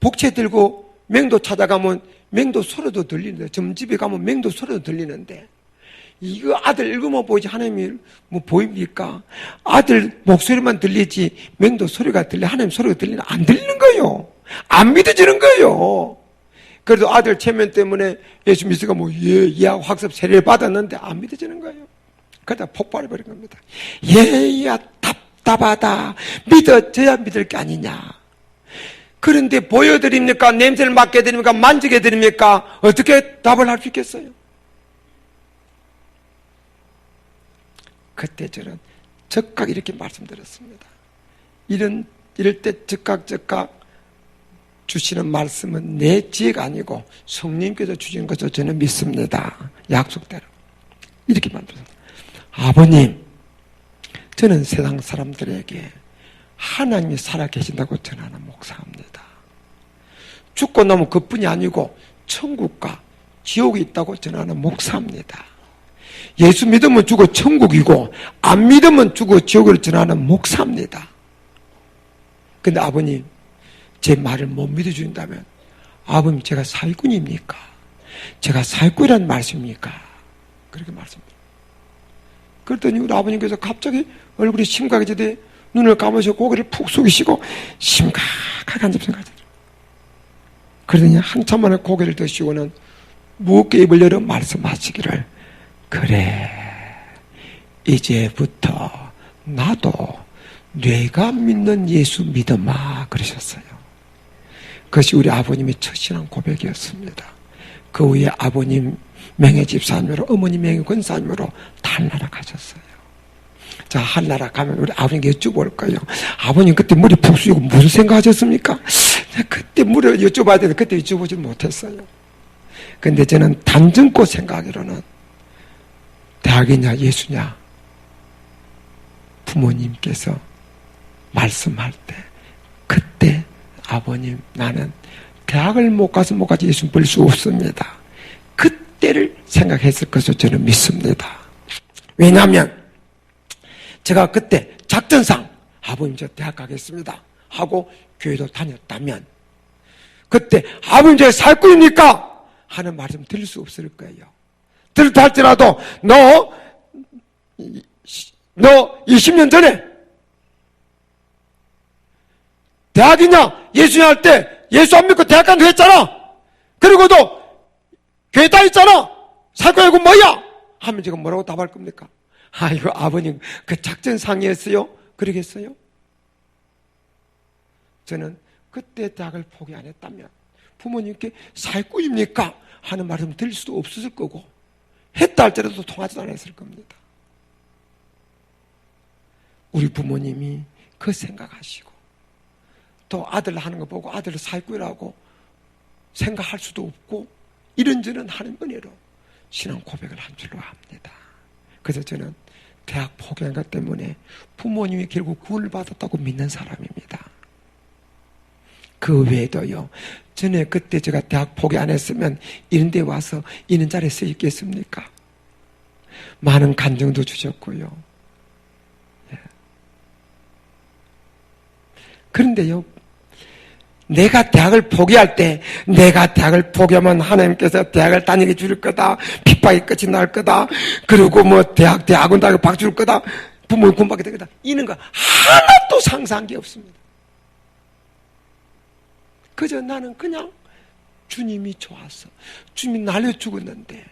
복채 들고 맹도 찾아가면 맹도 소리도 들리는데, 점집에 가면 맹도 소리도 들리는데, 이거 아들 읽으면 보이지 하나님이 뭐 보입니까? 아들 목소리만 들리지 맹도 소리가 들려, 하나님 소리가 들리나? 안 들리는 거예요. 안 믿어지는 거예요. 그래도 아들 체면 때문에 예수 믿으니까 뭐 얘하고 학습 세례를 받았는데 안 믿어지는 거예요. 그러다 폭발해버린 겁니다. 얘야 답답하다, 믿어져야 믿을 게 아니냐. 그런데 보여드립니까? 냄새를 맡게 드립니까? 만지게 드립니까? 어떻게 답을 할 수 있겠어요? 그때 저는 즉각 이렇게 말씀드렸습니다. 이럴 때 즉각 주시는 말씀은 내 지혜가 아니고 성령께서 주시는 것을 저는 믿습니다. 약속대로. 이렇게 만들었습니다. 아버님, 저는 세상 사람들에게 하나님이 살아계신다고 전하는 목사입니다. 죽고 나면 그뿐이 아니고 천국과 지옥이 있다고 전하는 목사입니다. 예수 믿으면 죽어 천국이고 안 믿으면 죽어 지옥을 전하는 목사입니다. 근데 아버님, 제 말을 못 믿어준다면 아버님, 제가 사기꾼입니까? 제가 사기꾼이라는 말씀입니까? 그렇게 말씀드립니다. 그랬더니 우리 아버님께서 갑자기 얼굴이 심각해지되 눈을 감으시고 고개를 푹 숙이시고 심각하게 앉아서 가더라고요. 그러더니 한참 만에 고개를 드시고는 무겁게 입을 열어 말씀하시기를, 그래, 이제부터 나도 내가 믿는 예수 믿어마 그러셨어요. 그것이 우리 아버님의 첫 신앙 고백이었습니다. 그 후에 아버님 명예 집사님으로, 어머니 명예 권사님으로 달나라 가셨어요. 자, 한나라 가면 우리 아버님께 여쭤볼 거예요. 아버님 그때 머리 푹 숙이고 무슨 생각하셨습니까? 그때 물을 여쭤봐야 되는데 그때 여쭤보지 못했어요. 근데 저는 단정코 생각하기로는 대학이냐 예수냐 부모님께서 말씀할 때 그때 아버님, 나는 대학을 못 가서 예수 볼 수 없습니다. 그때를 생각했을 것을 저는 믿습니다. 왜냐하면 제가 그때 작전상 아버님 저 대학 가겠습니다 하고 교회도 다녔다면 그때 아버님 제가 사기꾼입니까? 하는 말씀 들을 수 없을 거예요. 들었다 할지라도 너 20년 전에 대학이냐 예수냐 할 때 예수 안 믿고 대학 간다고 했잖아. 그리고도 교회 다녔잖아. 사기꾼이고 뭐야? 하면 제가 뭐라고 답할 겁니까? 아이고 아버님 그 작전상이었어요? 그러겠어요? 저는 그때 대학을 포기 안 했다면 부모님께 사기꾼입니까? 하는 말씀 들을 수도 없었을 거고 했다 할지라도 통하지도 않았을 겁니다. 우리 부모님이 그 생각하시고 또 아들 하는 거 보고 아들을 사기꾼이라고 생각할 수도 없고 이런저런 하는 은혜로 신앙 고백을 한 줄로 압니다. 그래서 저는 대학 포기한 것 때문에 부모님이 결국 구원을 받았다고 믿는 사람입니다. 그 외에도요, 전에 그때 제가 대학 포기 안 했으면 이런 데 와서 이런 자리에 서 있겠습니까? 많은 간증도 주셨고요. 그런데요, 내가 대학을 포기할 때 내가 대학을 포기하면 하나님께서 대학을 다니게 줄 거다, 핍박이 끝이 날 거다, 그리고 뭐 대학원 다니고 박 줄 거다, 부모님 구원받게 될 거다, 이런 거 하나도 상상한 게 없습니다. 그저 나는 그냥 주님이 좋았어. 주님이 날려 죽었는데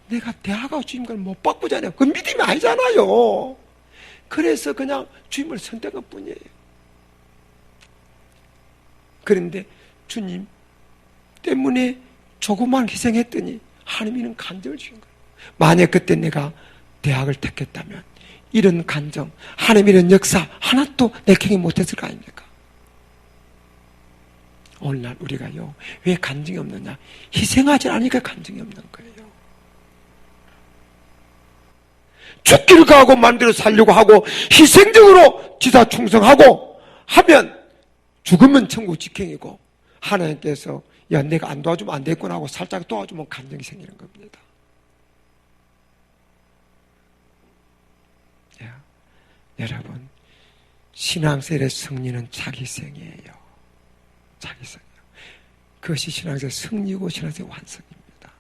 내가 대학하고 주님을 못 바꾸잖아요. 그 믿음이 아니잖아요. 그래서 그냥 주님을 선택한 뿐이에요. 그런데 주님 때문에 조금만 희생했더니 하나님이는 감정을 주신 거예요. 만약 그때 내가 대학을 택했다면 이런 감정, 하나님의 이런 역사 하나도 내 경험 못했을 거 아닙니까? 오늘날 우리가요, 왜 간증이 없느냐? 희생하지 않으니까 간증이 없는 거예요. 죽기를 가하고 마음대로 살려고 하고 희생적으로 지사 충성하고 하면 죽으면 천국 직행이고, 하나님께서 야 내가 안 도와주면 안 되겠구나 하고 살짝 도와주면 간증이 생기는 겁니다. 야, 여러분, 신앙생활의 승리는 자기생이에요. 자기생이요. 그것이 신앙생활의 승리고 신앙생활의 완성입니다.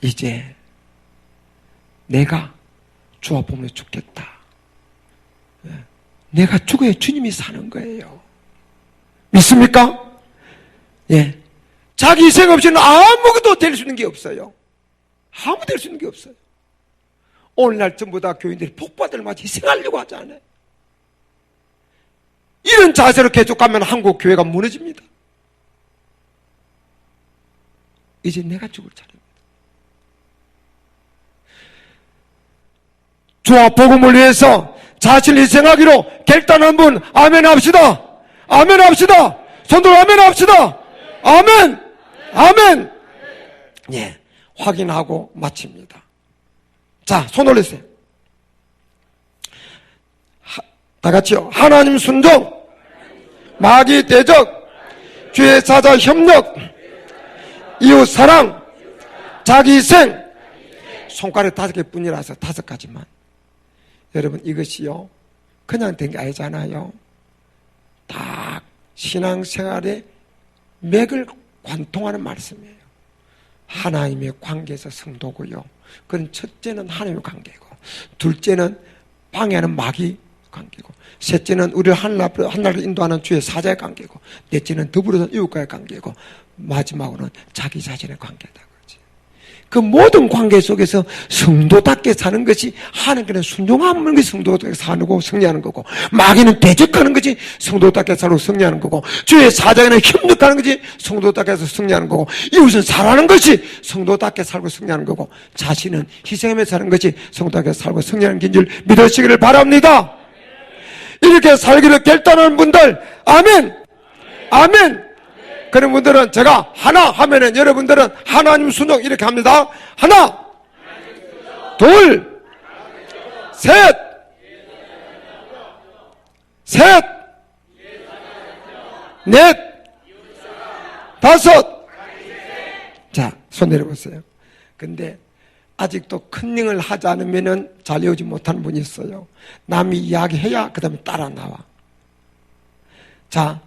이제 내가 주와 보면 죽겠다. 내가 죽어야 주님이 사는 거예요. 믿습니까? 예. 자기 희생 없이는 아무것도 될 수 있는 게 없어요. 아무 될 수 있는 게 없어요. 오늘날 전부 다 교인들이 복받을 마치 희생하려고 하지 않아요. 이런 자세로 계속 가면 한국 교회가 무너집니다. 이제 내가 죽을 차례입니다. 주와 복음을 위해서 자신을 희생하기로 결단한 분 아멘 합시다. 아멘 합시다. 손들어 아멘 합시다. 아멘. 아멘. 예, 확인하고 마칩니다. 자, 손 올리세요. 다 같이요. 하나님 순종, 마귀 대적, 주의 사자 협력, 이웃 사랑, 자기 희생. 손가락 5개 뿐이라서 5가지만. 여러분, 이것이요 그냥 된 게 아니잖아요. 딱 신앙생활의 맥을 관통하는 말씀이에요. 하나님의 관계에서 성도고요. 그건 첫째는 하나님의 관계고, 둘째는 방해하는 마귀 관계고, 셋째는 우리를 하나님을 인도하는 주의 사자의 관계고, 넷째는 더불어서 이웃과의 관계고, 마지막으로는 자기 자신의 관계다. 그 모든 관계 속에서 성도답게 사는 것이, 하나님께는 순종하는 것이 성도답게 사는 승리하는 거고, 마귀는 대적하는 것이 성도답게 살고 승리하는 거고, 주의 사자에는 협력하는 것이 성도답게 해서 승리하는 거고, 이웃은 사랑하는 것이 성도답게 살고 승리하는 거고, 자신은 희생하며 사는 것이 성도답게 살고 승리하는 긴 줄 믿으시기를 바랍니다. 이렇게 살기를 결단하는 분들, 아멘! 아멘! 그런 분들은 제가 하나 하면은 여러분들은 하나님 순종 이렇게 합니다. 하나, 둘, 셋, 셋, 넷, 다섯. 자, 손 내려보세요. 근데 아직도 컨닝을 하지 않으면은 잘 외우지 못하는 분이 있어요. 남이 이야기해야 그 다음에 따라 나와. 자,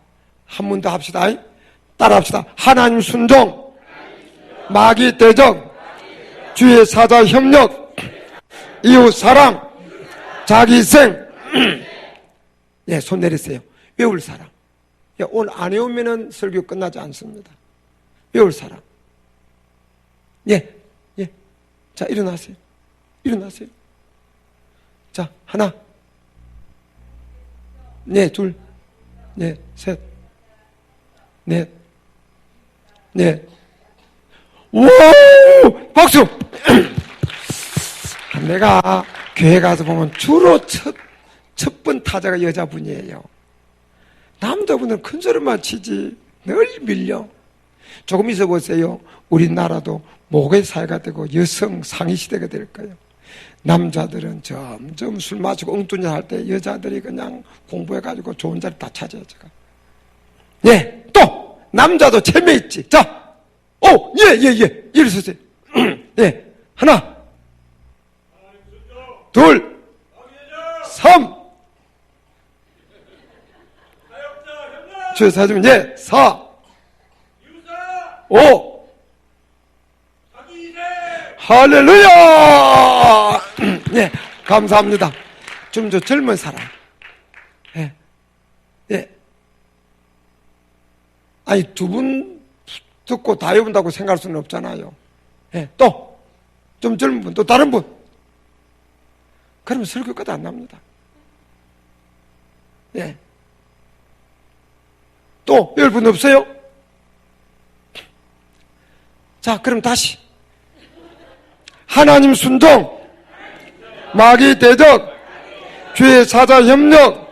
한 번 더 합시다. 따라합시다. 하나님 순종, 마귀 대적, 주의 사자 협력, 이웃 사랑, 자기 희생. 예, 손 내리세요. 외울 사람. 예, 오늘 안 외우면은 설교 끝나지 않습니다. 외울 사람. 예, 예. 자, 일어나세요. 일어나세요. 자, 하나, 네, 둘, 네, 셋, 넷. 네. 오! 박수! 내가 교회 가서 보면 주로 첫 번 타자가 여자분이에요. 남자분은 큰 소리만 치지 늘 밀려. 조금 있어 보세요. 우리나라도 모계 사회가 되고 여성 상위 시대가 될 거예요. 남자들은 점점 술 마시고 엉뚱이 할 때 여자들이 그냥 공부해가지고 좋은 자리 다 차져요, 제가. 예, 또! 남자도 체면있지. 자, 오, 예. 일어서세요. 예, 하나, 둘, 3, 주의 사주면 예, 4, 5, 할렐루야! 예, 감사합니다. 좀 저 젊은 사람. 예, 아니, 두 분 듣고 다 외운다고 생각할 수는 없잖아요. 예, 또, 좀 젊은 분, 또 다른 분. 그러면 설교 끝 안 납니다. 예. 또, 외울 분 없어요? 자, 그럼 다시. 하나님 순종, 마귀 대적, 주의 사자 협력,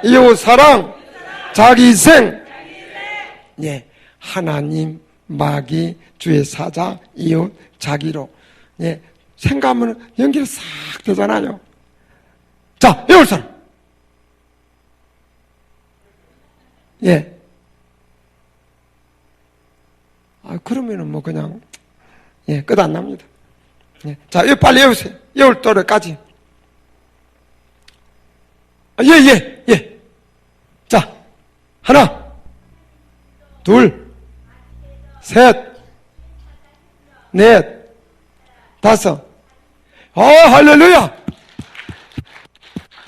이웃 사랑, 자기 희생. 예, 하나님, 마귀, 주의 사자, 이웃, 자기로. 예, 생각하면 연결이 싹 되잖아요. 자, 외울 사람. 예. 아, 그러면은 뭐 그냥, 예, 끝 안 납니다. 예. 자, 이거 빨리 외우세요. 외울 또래까지. 아, 예. 자, 하나, 둘, 셋, 넷, 다섯. 할렐루야!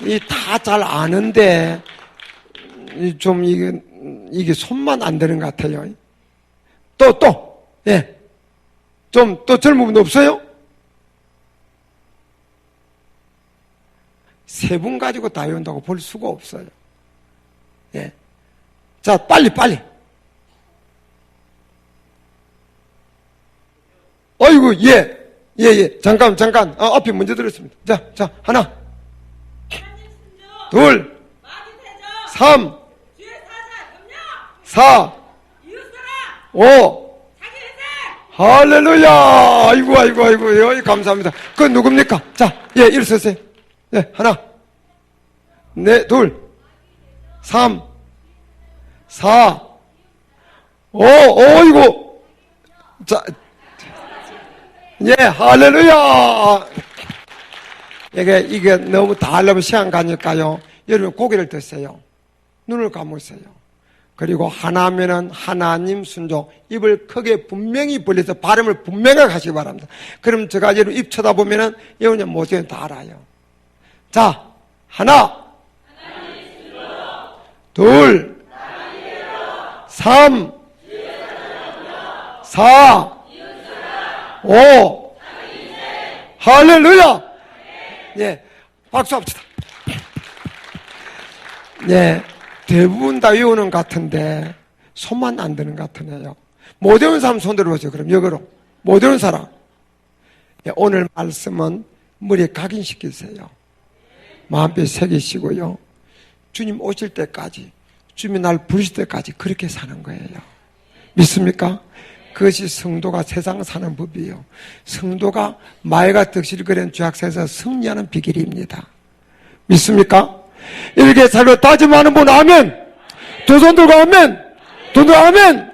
이 다 잘 아는데, 좀 이게 손만 안 되는 것 같아요. 예. 좀, 또 젊은 분 없어요? 세 분 가지고 다 외운다고 볼 수가 없어요. 예. 자, 빨리. 어이구, 예. 잠깐. 앞에 문제 들었습니다. 자, 하나, 둘, 3, 4, 5, 할렐루야! 아이고, 여기 감사합니다. 그건 누굽니까? 자, 예, 일어서세요. 예, 하나, 네, 둘, 3, 4, 5, 어이구. 자, 예, 할렐루야! 이게 너무 다 하려면 시간 가니까요. 여러분 고개를 드세요. 눈을 감으세요. 그리고 하나면은 하나님 순종, 입을 크게 분명히 벌려서 발음을 분명하게 하시기 바랍니다. 그럼 제가 여러분 입 쳐다보면은 여러분이 뭐든 다 알아요. 자, 하나, 둘, 3, 4, 5, 할렐루야! 예, 박수 합시다. 예, 대부분 다 외우는 것 같은데 손만 안 드는 것 같으네요. 못 외운 사람 손 들어보세요. 그럼 역으로 못 외운 사람. 예, 오늘 말씀은 머리에 각인시키세요. 마음에 새기시고요. 주님 오실 때까지, 주님 날 부르실 때까지 그렇게 사는 거예요. 믿습니까? 그것이 성도가 세상 사는 법이에요. 성도가 마애가 득실거리는 죄악에서 승리하는 비결입니다. 믿습니까? 이렇게 살고 다짐하는 분 아멘. 두 손 들고 아멘. 두 손 아멘.